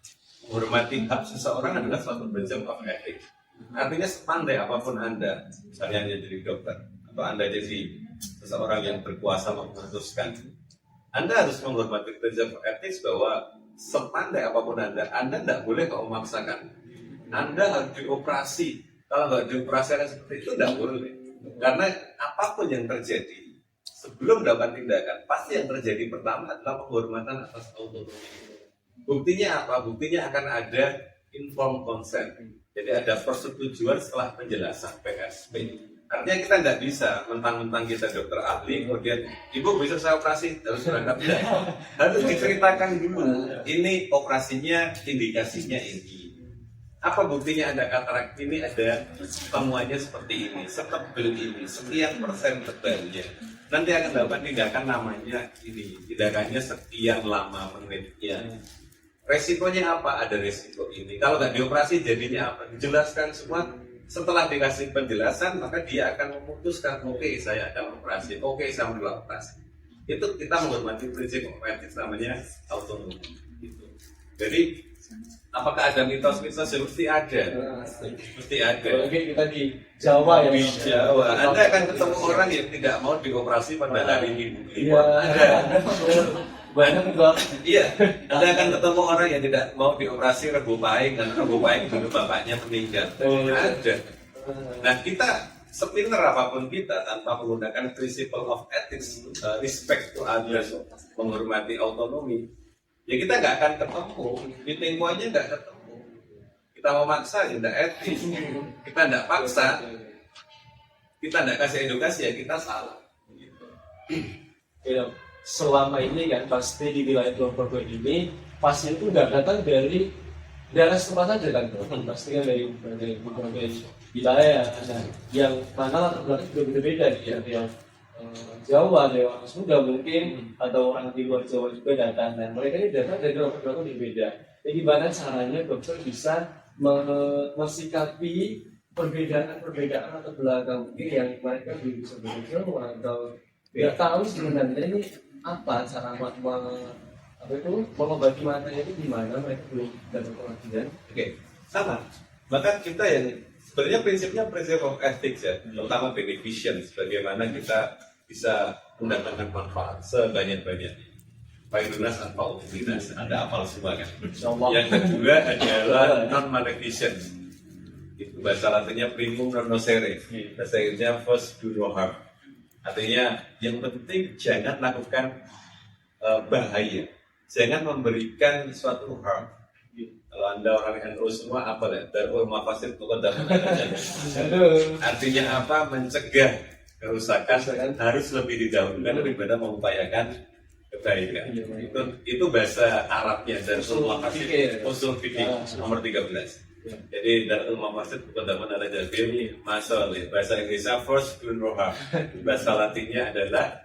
menghormati hak seseorang adalah suatu prinsip of ethics. Artinya sepandai apapun Anda, misalnya Anda jadi dokter, atau Anda jadi seseorang yang berkuasa memutuskan, Anda harus menghormati prinsip etis bahwa sepandai apapun Anda tidak boleh kok memaksakan. Anda harus dioperasi. Kalau nggak dioperasikan seperti itu, tidak boleh. Karena apapun yang terjadi, sebelum dapat tindakan, pasti yang terjadi pertama adalah penghormatan atas autonomi. Buktinya apa? Buktinya akan ada informed consent. Jadi ada persetujuan setelah penjelasan PSP. Artinya kita nggak bisa mentang-mentang kita dokter ahli kemudian ibu bisa saya operasi harus berangkat tidak, harus diceritakan dulu ini operasinya indikasinya ini, apa buktinya ada katarak ini, ada temuannya seperti ini, setebal ini, sekian persen tebalnya, nanti akan dapat tindakan namanya ini, tindakannya sekian lama menitnya, resikonya apa, ada resiko ini, kalau nggak dioperasi jadinya apa, dijelaskan semua. Setelah dikasih penjelasan, maka dia akan memutuskan, oke, saya akan operasi, oke, saya mau operasi. Itu kita menghormati prinsip etis namanya autonomi. Gitu. Jadi, apakah ada mitos-mitos? Mesti ada. Mesti ada. Oke, kita di Jawa ya. Di Jawa. Anda akan ketemu orang yang tidak mau dioperasi pada hari Minggu. Iya. Ada. Banyak juga. Iya, Anda akan ketemu orang yang tidak mau dioperasi Rebu Pahing dan Rebu Pahing dulu bapaknya meninggal. Ada. Nah, kita sepinter apapun kita tanpa menggunakan principle of ethics, respect to others, menghormati autonomi, ya kita nggak akan ketemu. Meeting aja nggak ketemu. Kita mau maksa ya nggak etis. Kita nggak paksa, kita nggak kasih edukasi ya kita salah. Gitu. Ya, selama ini kan pasti di wilayah Purwokerto ini pasien itu nggak datang dari daerah setempat saja kan, pasti kan dari berbagai wilayah. Nah, yang mana latar belakang juga berbeda ya, yang Jawa, dari orang Sunda mungkin atau orang di luar Jawa juga datang. Dan mereka ini datang dari latar belakang yang berbeda. Jadi gimana caranya dokter bisa mensikapi perbedaan atau belakang mungkin yang mereka belum bisa berbicara atau nggak tahu sebenarnya ini apa cara mengobati matanya itu gimana, mereka belum dapat pengertian. Oke, sama. Bahkan kita yang sebenarnya prinsipnya prinsip of ethics ya, terutama beneficence, bagaimana kita bisa mendapatkan manfaat sebanyak-banyaknya. Faidunas atau uminas, Anda hafal semua kan. Yang kedua adalah non-maleficence. Itu bahasa latinnya primum non nocere. Bahasa Inggrisnya first do no harm. Artinya yang penting jangan lakukan bahaya, jangan memberikan suatu harm. Kalau Anda orang NU semua apa ya? Darul mafasid muqaddam. Artinya apa? Mencegah kerusakan harus lebih didahulukan daripada mengupayakan kebaikan. Itu bahasa Arabnya Darul mafasid usul fikih nomor 13. Jadi Darul mafasid muqaddam ala jalbil masalih. Bahasa Inggrisnya first do no harm. Bahasa Latinnya adalah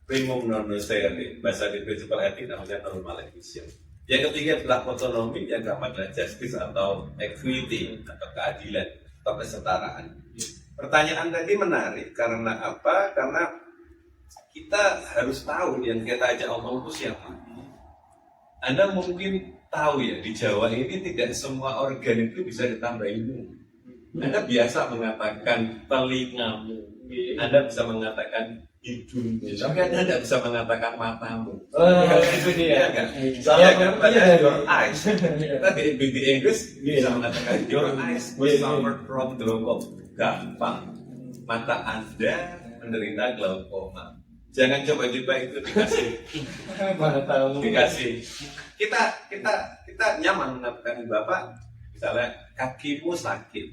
primum non nocere, bahasa di principal etik namanya non maleficence. Yang ketiga adalah autonomi, yang keempat adalah justice atau equity atau keadilan atau kesetaraan. Pertanyaan tadi menarik karena apa? Karena kita harus tahu yang kita ajak omong itu siapa. Anda mungkin tahu ya, di Jawa ini tidak semua organ itu bisa ditambah ilmu. Anda biasa mengatakan telingamu, Anda bisa mengatakan hidungmu, tapi Anda tidak bisa mengatakan matamu. Itu dia. Saya kan your eyes. Kita di Inggris bisa mengatakan your eyes suffer from glaucoma. Gampang. Mata Anda menderita glaukoma. Jangan coba-coba itu dikasih. Mana tahu. Dikasih. Kita nyaman mengatakan Bapak, misalnya kakimu sakit,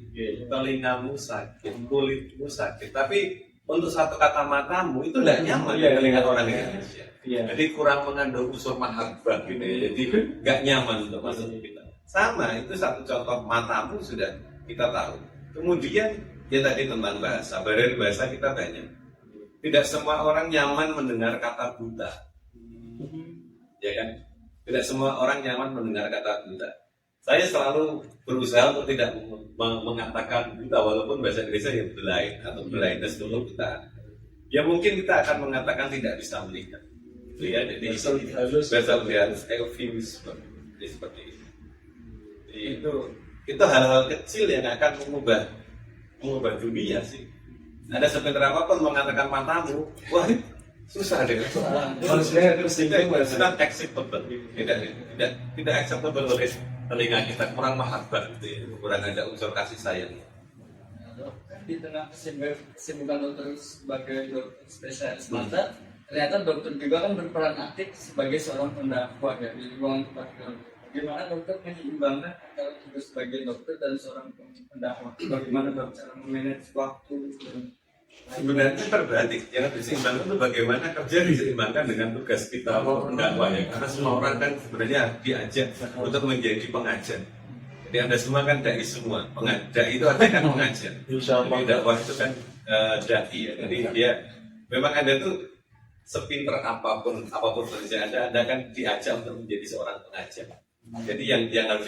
telingamu sakit, kulitmu sakit. Tapi untuk satu kata matamu itu tidak nyaman di telinga orang Indonesia. Jadi kurang mengandung unsur mahabbah gitu ya. Jadi nggak nyaman untuk masuk kita. Sama, itu satu contoh matamu sudah kita tahu. Kemudian ya tadi tentang bahasa, barrier bahasa kita banyak. Tidak semua orang nyaman mendengar kata buta, ya kan? Tidak semua orang nyaman mendengar kata buta. Saya selalu berusaha untuk tidak mengatakan buta, walaupun bahasa Indonesia ya blind atau blindness dulu buta. Ya mungkin kita akan mengatakan tidak bisa melihat. Ya, jadi bahasa halus, eufemisme, seperti itu. Jadi itu hal-hal kecil yang akan mengubah dunia sih. Ada sebentar apapun mengatakan matamu, wah susah deh. Manusia tersinggung. Sudah acceptable, tidak acceptable oleh telinga kita, kurang mahabbah gitu ya, kurang ada unsur kasih sayang. Di tengah kesibukan dokter sebagai dokter spesialis mata, ternyata dokter juga kan berperan aktif sebagai seorang pendakwah ya di ruang tempat kerja. Bagaimana dokter menyeimbangkan antara tugas sebagai dokter dan seorang pendakwah? Bagaimana dokter cara memanage waktu? Sebenarnya terbalik, yang diseimbangkan itu bagaimana kerja diseimbangkan dengan tugas kita pendakwah ya. Karena semua orang kan sebenarnya diajak untuk menjadi pengajar. Jadi Anda semua kan dai semua. Dai itu artinya kan pengajar. Jadi dakwah itu kan dai ya. Jadi dia memang Anda tuh sepinter apapun pekerjaan Anda kan diajak untuk menjadi seorang pengajar. Jadi yang harus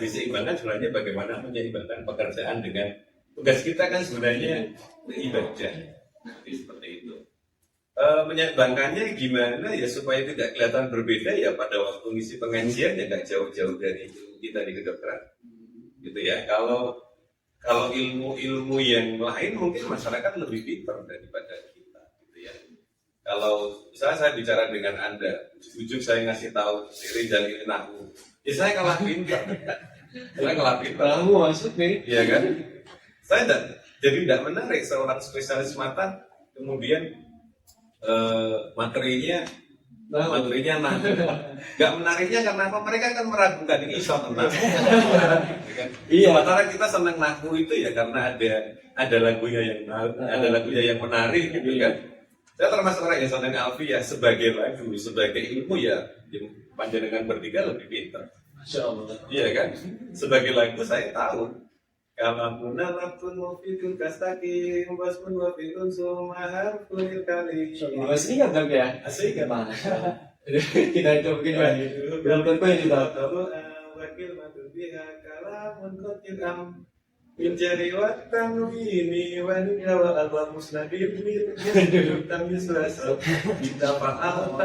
diseimbangkan sebenarnya bagaimana menyeimbangkan pekerjaan dengan tugas kita kan sebenarnya ibadah. Jadi seperti itu. Menyeimbangkannya gimana ya supaya tidak kelihatan berbeda ya pada waktu ngisi pengajian ya nggak jauh-jauh dari kita di kedokteran. Gitu ya. Kalau ilmu yang lain mungkin masyarakat lebih pintar daripada kita. Gitu ya. Kalau misalnya saya bicara dengan Anda, ujung saya ngasih tahu Rizal ini nahu, ya saya kalah pintar. Saya kalah pintar. Kamu masuk nih. Iya kan? Jadi tidak menarik seorang spesialis mata kemudian materinya nahu. Gak menariknya karena apa? Mereka kan meragukan ini iso tentang. Iya. Sementara kita senang nahu itu ya karena ada lagunya yang menarik gitu kan. Saya termasuk orang yang senang alfiyah sebagai lagu, sebagai ilmu ya panjenengan bertiga lebih pintar. Masya Allah. Iya kan? Sebagai lagu saya tahu. Kalamuna lapun wafitul kastaki, waspun wafitun sumahar kunil kali. Asli kan dong ya? Asli kan? Kita coba begini. Belum tentu ini tahu. Wakil matubiha kalamun kotil am. Mencari waktu ini wanita wa Allah musnadir tentang Yesus kita faham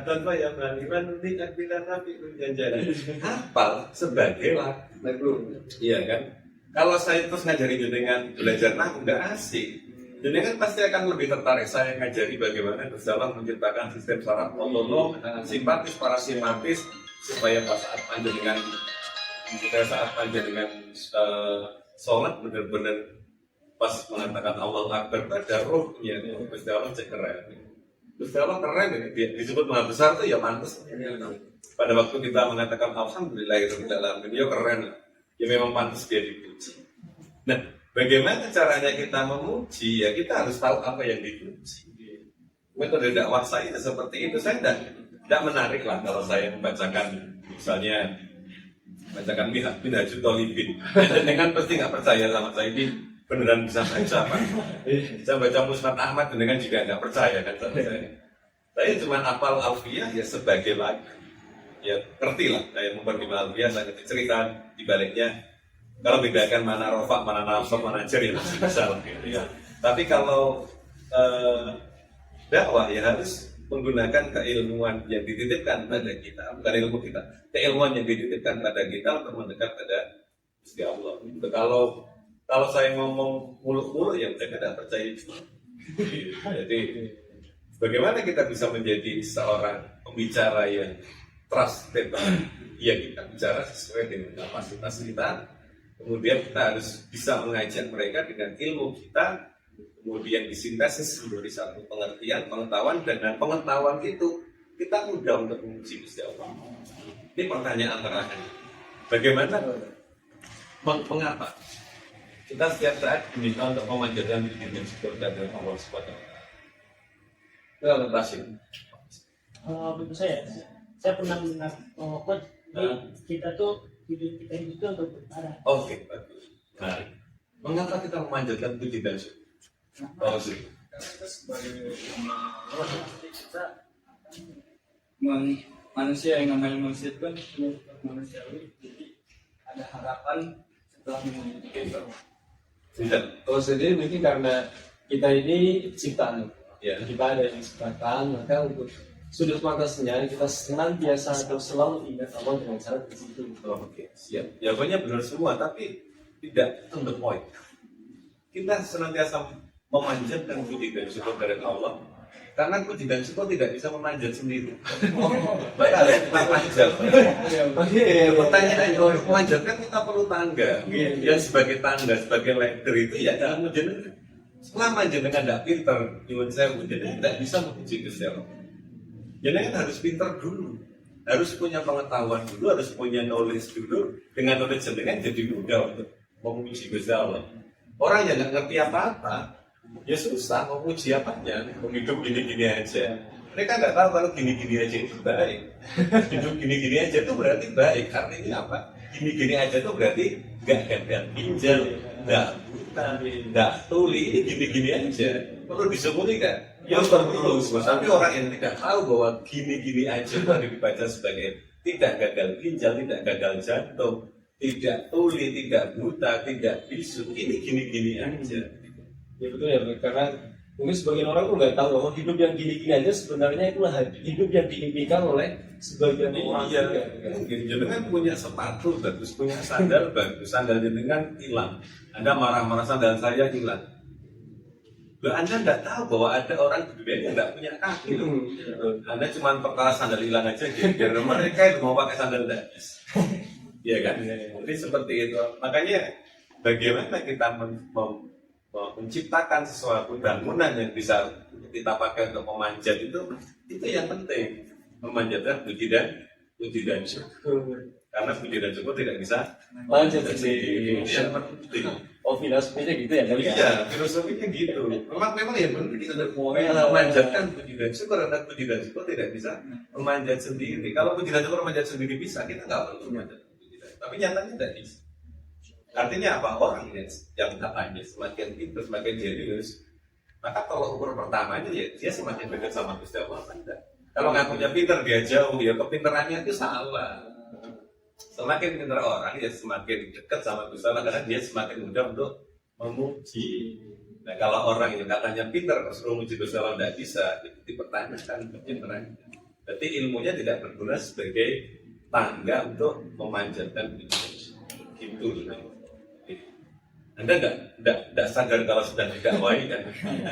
tanpa yang maliman tidak bila nabi menjanjari hafal sebagai lagu, iya kan? Kalau saya terus ngajari dengan belajar nahu nggak asik, jadi kan pasti akan lebih tertarik saya ngajari bagaimana bersalah menciptakan sistem saraf otonom simpatis parasimpatis supaya saat panjenengan sholat benar-benar pas mengatakan Allah Akbar pada rohnya Gusti Allah keren. Gusti Allah keren ya. Disebut maha besar itu ya pantas. Pada waktu kita mengatakan Alhamdulillahirabbil alamin ya keren. Ya memang pantas dia dipuji. Nah, bagaimana caranya kita memuji? Ya kita harus tahu apa yang dipuji. Metode dakwah saya seperti itu. Saya tidak menarik lah kalau saya membacakan misalnya bacakan Minhajul Thalibin. Dengan pasti nggak percaya sama saya ini beneran bisa baca apa? Saya baca Musnad Ahmad dengan juga nggak percaya kan sama saya. Saya cuma hafal alfiyah ya sebagai lagu. Ya ngerti lah. Saya mempertimbang alfiyah, saya ngerti cerita di baliknya. Kalau bedakan mana rofa, mana nasab, mana jar ya masih bisa lah. Gitu, ya. Tapi kalau dakwah ya harus menggunakan keilmuan yang dititipkan pada kita, bukan ilmu kita, keilmuan yang dititipkan pada kita untuk mendekat pada Gusti Allah. Kalau saya ngomong muluk-muluk ya mereka tidak percaya. Jadi bagaimana kita bisa menjadi seorang pembicara yang trusted? Ya kita bicara sesuai dengan kapasitas kita. Kemudian kita harus bisa mengajak mereka dengan ilmu kita kemudian disintesis menjadi satu pengertian, pengetahuan, dan dengan pengetahuan itu kita mudah untuk menguji Gusti Allah. Ini pertanyaan terakhir. Bagaimana? Mengapa? Kita setiap saat diminta untuk memanjatkan diri dan syukur kepada Allah Subhanahu wa Ta'ala. Itu Rasim. Menurut saya pernah mendengar quote kita tuh hidup kita itu untuk berparah. Oke, bagus. Nah, mengapa kita memanjatkan puji dan syukur? Oh, sih. Kita sebagai kita manusia yang namanya manusia itu kan manusiawi, jadi ada harapan setelah memiliki kita. Tidak. Kalau sendiri mungkin karena kita ini ciptaan, Ya. kita ada yang diciptakan, maka untuk sudut pandangnya kita senantiasa atau selalu ingat Allah dengan cara bersyukur. Oh, oke, siap. Jawabannya benar semua, tapi tidak on the point. Kita senantiasa memanjatkan puji dan syukur dari Allah, karena puji dan syukur tidak bisa memanjat sendiri. Baik, kita panjat. Pertanyaan untuk memanjat kan kita perlu tangga. Ya sebagai tangga, sebagai ladder itu ya dalam jenengan. Selama jenengan tidak pinter, nyuwun sewu, jenengan tidak bisa memuji Gusti Allah. Jenengan harus pinter dulu, harus punya pengetahuan dulu, harus punya knowledge dulu. Dengan knowledge jenengan jadi mudah untuk memuji Gusti Allah. Orang yang nggak ngerti apa-apa, ya susah mau puji apanya, hidup gini-gini aja. Mereka nggak tahu kalau gini-gini aja itu baik. Hidup gini-gini aja itu berarti baik. Artinya apa? Gini-gini aja itu berarti nggak gagal ginjal, nggak buta, nggak tuli. Ini gini-gini aja. Perlu disyukuri kan? Ya perlu. Tapi orang yang tidak tahu bahwa gini-gini aja itu harus dibaca sebagai tidak gagal ginjal, tidak gagal jantung, tidak tuli, tidak buta, tidak bisu. Ini gini-gini aja. Ya betul ya, karena mungkin sebagian orang tuh nggak tahu bahwa hidup yang gini-gini aja sebenarnya itulah hidup yang diimpikan oleh sebagian orang. Iya, mungkin jenengan punya sepatu bagus, punya sandal bagus, sandal jenengan hilang. Anda marah-marah sandal saya hilang. Loh, Anda nggak tahu bahwa ada orang di dunia yang nggak punya kaki loh. Anda cuma perkara sandal hilang aja, karena mereka itu mau pakai sandal nggak bisa. Iya kan? Jadi seperti itu. Makanya bagaimana kita menciptakan sesuatu bangunan yang bisa kita pakai untuk memanjat itu yang penting. Memanjatkan puji dan syukur. Karena puji dan syukur tidak bisa Lanjut sendiri. sendiri. Itu yang penting. Oh, filosofinya gitu ya kali ya. Iya, filosofinya gitu. Memang ya benar kita memanjatkan puji dan syukur, karena puji dan syukur tidak bisa memanjat sendiri. Kalau puji dan syukur memanjat sendiri bisa, kita nggak perlu memanjat puji dan syukur. Tapi nyatanya tidak bisa. Artinya apa? Orang yang katanya semakin pintar, semakin jenius, maka kalau ukur pertamanya ya dia semakin dekat sama Gusti Allah. Kalau ngakunya pintar dia jauh, ya kepintarannya itu salah. Semakin pintar orang ya semakin dekat sama Gusti Allah, karena dia semakin mudah untuk memuji. Nah kalau orang yang katanya pintar terus memuji Gusti Allah tidak bisa, itu dipertanyakan kepintarannya. Berarti ilmunya tidak berguna sebagai tangga untuk memanjatkan gitu. Anda nggak sadar kalau sedang didakwai kan?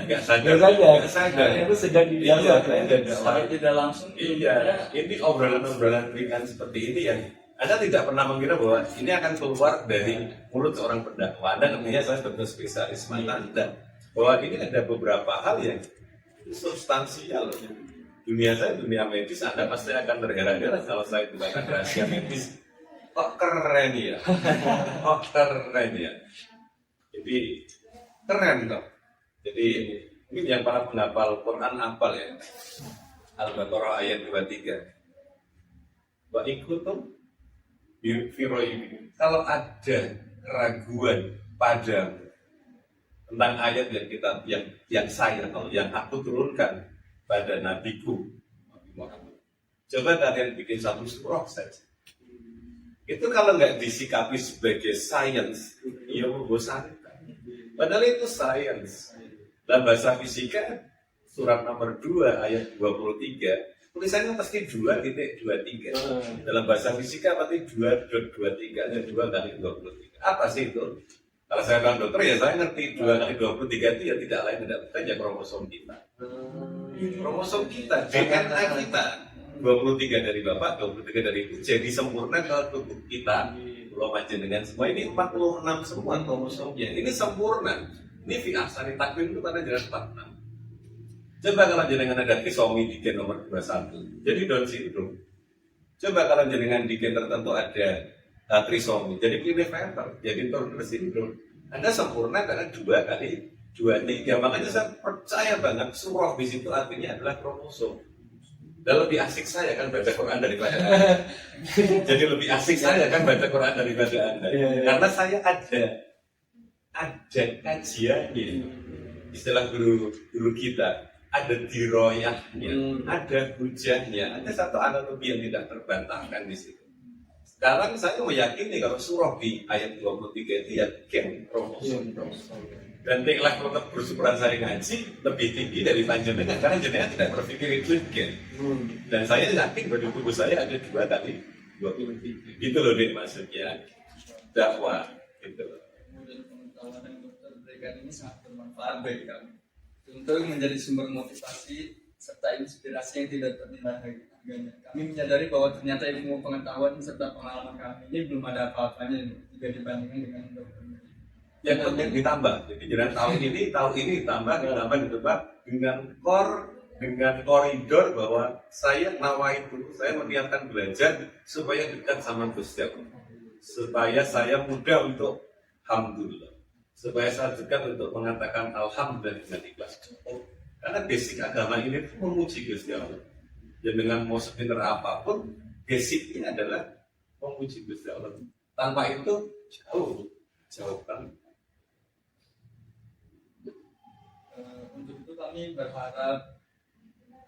Nggak sadar. Nggak sadar. Itu sedang didakwai. Secara tidak langsung. Iya. Ini obrolan-obrolan ringan seperti ini yang Anda tidak pernah mengira bahwa ini akan keluar dari mulut seorang pendakwah. Anda tentunya saya sebagai spesialis mata Anda bahwa ini ada beberapa hal yang substansial. Dunia saya, dunia medis, Anda pasti akan terheran-heran kalau saya gunakan rahasia medis. Kok keren ya? Kok keren ya? Jadi keren dong. Jadi ini yang para penghafal Quran hafal ya. Al-Baqarah ayat 23. Wa ikutum firoibi. Kalau ada keraguan padamu tentang ayat yang kita yang saya atau yang aku turunkan pada nabiku Nabi Muhammad, coba kalian bikin satu surah saja. Itu kalau nggak disikapi sebagai sains, ya membosankan. Padahal itu sains. Dalam bahasa fisika, surat nomor 2 ayat 23, tulisannya pasti 2.23. Dalam bahasa fisika pasti 2.23, ada 2 kali 23. Apa sih itu? Kalau saya bilang dokter, ya saya ngerti 2 kali 23 itu ya tidak lain tidak bukan ya kromosom kita. Kromosom kita, DNA kita. 23 dari bapak, 23 dari ibu, jadi sempurna kalau tubuh kita. Pulau Panjenengan semua ini 46 semua kromosomnya. Ini sempurna. Ini fi ahsani takwim itu pada jelas 46. Coba kalau jenengan ada trisomi di gen nomor 21, jadi Down syndrome. Coba kalau jenengan di gen tertentu ada trisomi, jadi Klinefelter, jadi Turner syndrome. Anda sempurna karena 2 kali 2 3. Makanya saya percaya banget surah di situ artinya adalah kromosom. Dan lebih asik saya kan baca Quran daripada Anda. Jadi lebih asik saya kan baca Quran daripada Anda. Karena saya ada kajiannya. Istilah guru kita, ada diroyahnya, ada hujahnya, ada satu analogi yang tidak terbantahkan di situ. Sekarang saya meyakini kalau surah di ayat 23 itu ya gen kromosom. Dan level bersyukuran saya ngaji lebih tinggi dari panjenengan karena jenengan tidak berpikir itu gen. Dan saya yakin pada tubuh saya ada 2 kali 23. Gitu loh deh maksudnya dakwah gitu. Dan pengetahuan yang dokter berikan ini sangat bermanfaat bagi kami untuk menjadi sumber motivasi serta inspirasi yang tidak ternilai harganya. Kami menyadari bahwa ternyata ilmu pengetahuan serta pengalaman kami ini belum ada apa-apanya jika dibandingkan dengan dokter. Yang penting ditambah. Jadi jangan tahun ini ditambah dengan koridor bahwa saya saya meniatkan belajar supaya dekat sama Gusti Allah, supaya saya mudah untuk alhamdulillah, supaya saya dekat untuk mengatakan alhamdulillah dengan ikhlas. Karena basic agama ini memuji Gusti Allah. Dan dengan mau sepinter apapun, basicnya adalah memuji Gusti Allah. Tanpa itu jauh kan. Untuk itu kami berharap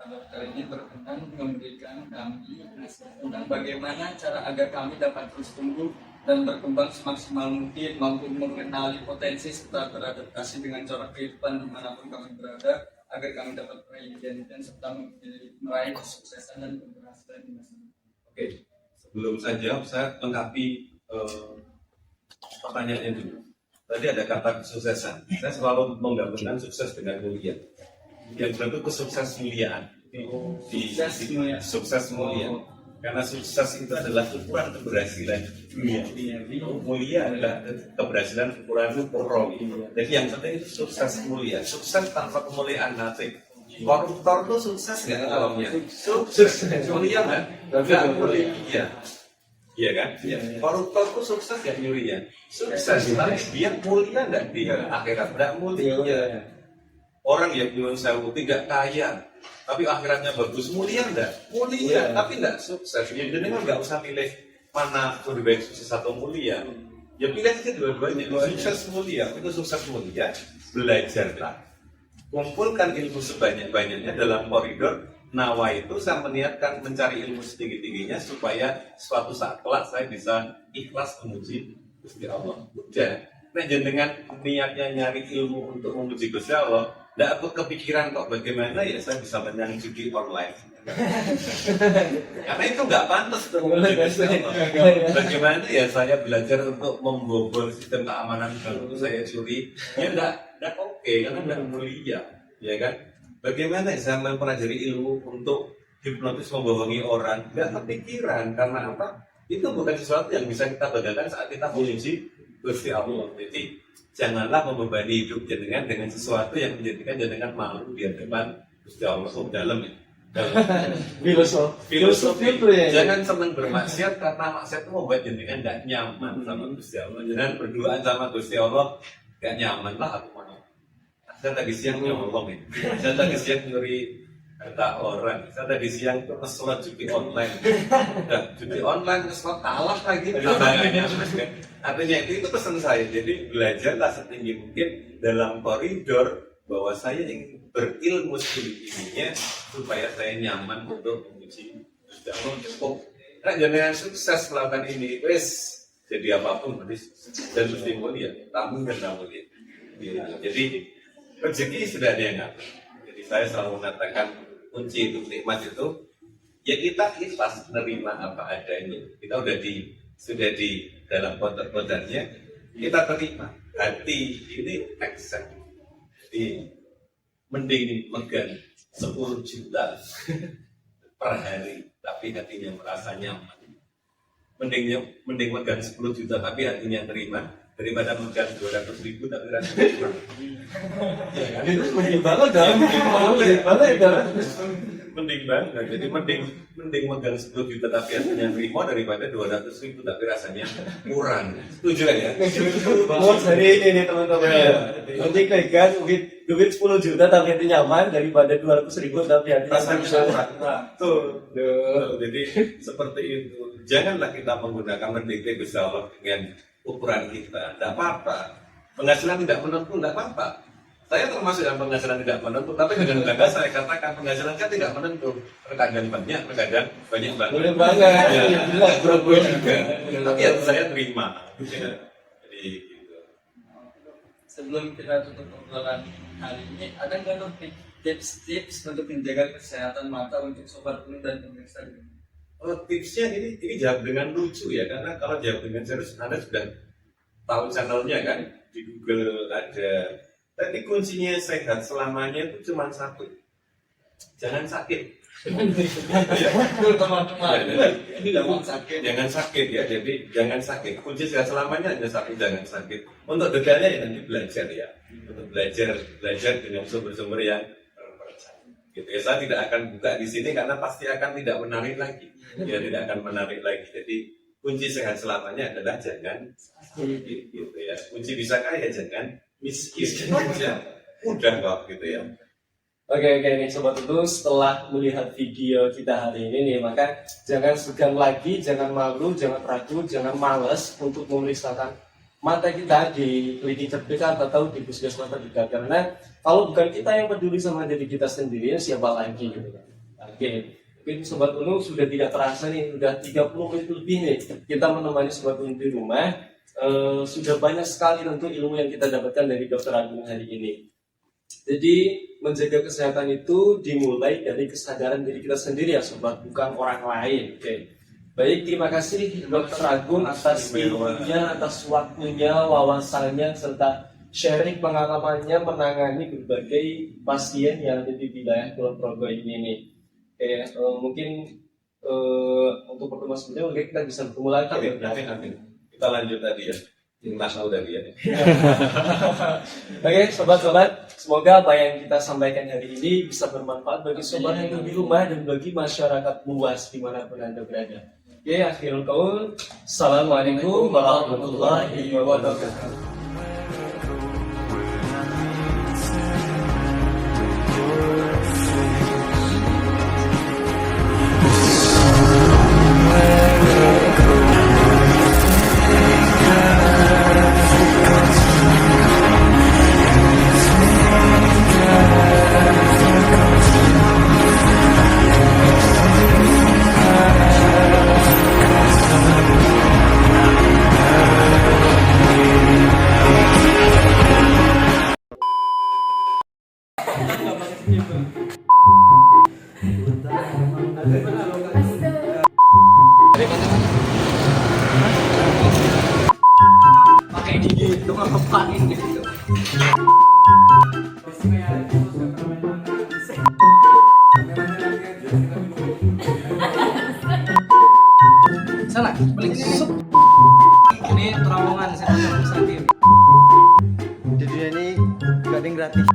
dokter ini berkenan memberikan kami nasihat tentang bagaimana cara agar kami dapat terus tumbuh dan berkembang semaksimal mungkin, mampu mengenali potensi serta beradaptasi dengan corak kehidupan dimanapun kami berada, agar kami dapat meraih identitas serta meraih kesuksesan dan keberhasilan di masa depan. Oke, sebelum saya jawab, saya lengkapi pertanyaannya dulu. Tadi ada kata kesuksesan. Saya selalu menggabungkan sukses dengan mulia. Yang bentuk kesukses muliaan. Sukses mulia. Karena sukses itu adalah ukuran keberhasilan dunia. Mulia adalah keberhasilan ukuran roh. Jadi yang penting itu sukses mulia. Sukses tanpa kemuliaan nanti. Koruptor itu sukses nggak alamnya? Sukses mulia kan? Nggak mulia. Iya kan? Koruptor itu sukses nggak mulia? Sukses, tapi dia mulia nggak di akhirat? Nggak mulia. Orang yang nyuwun sewu tidak kaya, tapi akhiratnya bagus, mulia enggak? Mulia, tapi enggak sukses. Ya, jadi nggak usah pilih mana lebih baik sukses atau mulia. Ya pilih aja dua-duanya. Sukses mulia, itu sukses mulia. Belajarlah, kumpulkan ilmu sebanyak-banyaknya dalam koridor nawa itu. Saya meniatkan mencari ilmu setinggi-tingginya supaya suatu saat kelak saya bisa ikhlas memuji Gusti Allah. Udah, nah jenengan niatnya nyari ilmu untuk memuji Gusti Allah, nggak aku kepikiran kok bagaimana ya saya bisa menang judi online. Karena itu nggak pantas untuk memuji Gusti Allah. Bagaimana ya saya belajar untuk membobol sistem keamanan kalau saya curi, ya nggak oke, karena nggak mulia, ya kan? Bagaimana ya saya mempelajari ilmu untuk hipnotis membohongi orang, nggak kepikiran. Karena apa? Itu bukan sesuatu yang bisa kita banggakan saat kita memuji Gusti Allah. Jadi janganlah membebani hidup jenengan dengan sesuatu yang menjadikan jenengan malu di hadapan Gusti Allah. Dalam ya. Filosofi itu ya. Jangan senang bermaksiat karena maksiat itu membuat jenengan tidak nyaman sama Gusti Allah. Jangan berduaan sama Gusti Allah, gak nyaman lah aku mana. Saya tadi siang nyolong ya. Saya tadi siang nyuri kata orang. Saya tadi siang itu ngeslot judi online. Dan judi online ngeslot kalah lagi. Artinya itu pesan saya. Jadi belajarlah setinggi mungkin dalam koridor bahwa saya ingin berilmu setinggi-tingginya supaya saya nyaman untuk memuji Gusti Allah. Cukup. Nah, jangan sukses melakukan ini. Wes jadi apapun dan mesti mulia. Tamu dan mulia. Jadi rezeki sudah ada yang ngatur. Jadi saya selalu mengatakan kunci untuk nikmat itu ya kita ikhlas menerima apa adanya. Kita sudah di dalam kotor-kotornya, kita terima. Hati ini accept. Jadi mending megang 10 juta per hari tapi hatinya merasa nyaman. Mending megang 10 juta tapi hatinya terima daripada megang 200.000 tapi rasanya kurang. Ya kan itu mending banget dong. Mending banget dong. Mending banget, jadi mending megang 10 juta tapi hasilnya prima daripada 200.000 tapi rasanya kurang. Setuju kan ya? Mau hari ini nih teman-teman. Nanti pegang duit 10 juta tapi hati nyaman daripada 200.000 tapi hati Rasanya kurang. Tuh. Jadi seperti itu. Janganlah kita menggunakan mendikte Gusti Allah dengan ukuran kita. Tidak apa-apa. Penghasilan tidak menentu, tidak apa-apa. Saya termasuk yang penghasilan tidak menentu, tapi dengan bangga saya katakan penghasilan saya tidak menentu. Terkadang banyak, terkadang banyak banget. Boleh banget. Ya. Jelas berapa juga. Tapi ya saya terima. Ya. Jadi gitu. Sebelum kita tutup obrolan hari ini, ada nggak tuh tips-tips untuk menjaga kesehatan mata untuk sobat kuning dan pemirsa ini? Oh, tipsnya ini jawab dengan lucu ya, karena kalau jawab dengan serius Anda sudah tahu channelnya kan, di Google ada. Tapi kuncinya sehat selamanya itu cuma satu, jangan sakit. Betul teman-teman. Jangan sakit. Jangan sakit ya, jadi jangan sakit. Kunci sehat selamanya hanya satu, jangan sakit. Untuk detailnya ya nanti belajar ya, untuk belajar dengan sumber-sumber yang terpercaya. Gitu ya, saya tidak akan buka di sini karena pasti akan tidak menarik lagi. Ya tidak akan menarik lagi. Jadi kunci sehat selamanya adalah jangan sakit. Gitu ya. Kunci bisa kaya jangan miskin aja. Mudah kok gitu ya. Oke nih Sobat Utuh, setelah melihat video kita hari ini nih, maka jangan segan lagi, jangan malu, jangan ragu, jangan malas untuk memeriksakan mata kita di klinik terdekat atau di puskesmas terdekat. Karena kalau bukan kita yang peduli sama diri kita sendiri, siapa lagi gitu kan. Oke, mungkin Sobat Utuh sudah tidak terasa nih, sudah 30 menit lebih nih kita menemani Sobat Utuh di rumah. Sudah banyak sekali tentu ilmu yang kita dapatkan dari Dr. Agung hari ini. Jadi menjaga kesehatan itu dimulai dari kesadaran diri kita sendiri ya Sobat, bukan orang lain. Oke. Baik, terima kasih Dr. Agung atas ilmunya, atas waktunya, wawasannya, serta sharing pengalamannya menangani berbagai pasien yang ada di wilayah Kulon Progo ini nih. Oke, mungkin untuk pertemuan selanjutnya mungkin kita bisa bertemu lagi. Amin. Kita lanjut tadi ya, internasional tadi ya. Oke, sobat-sobat, semoga apa yang kita sampaikan hari ini bisa bermanfaat bagi sobat yang di rumah dan bagi masyarakat luas dimanapun Anda berada. Oke, akhirul qaul. Assalamualaikum warahmatullahi wabarakatuh. Pakai gigi itu ngapain gitu? Sana, balik sini. Ini terowongan saya pasang Jadi ini gak ada yang gratis.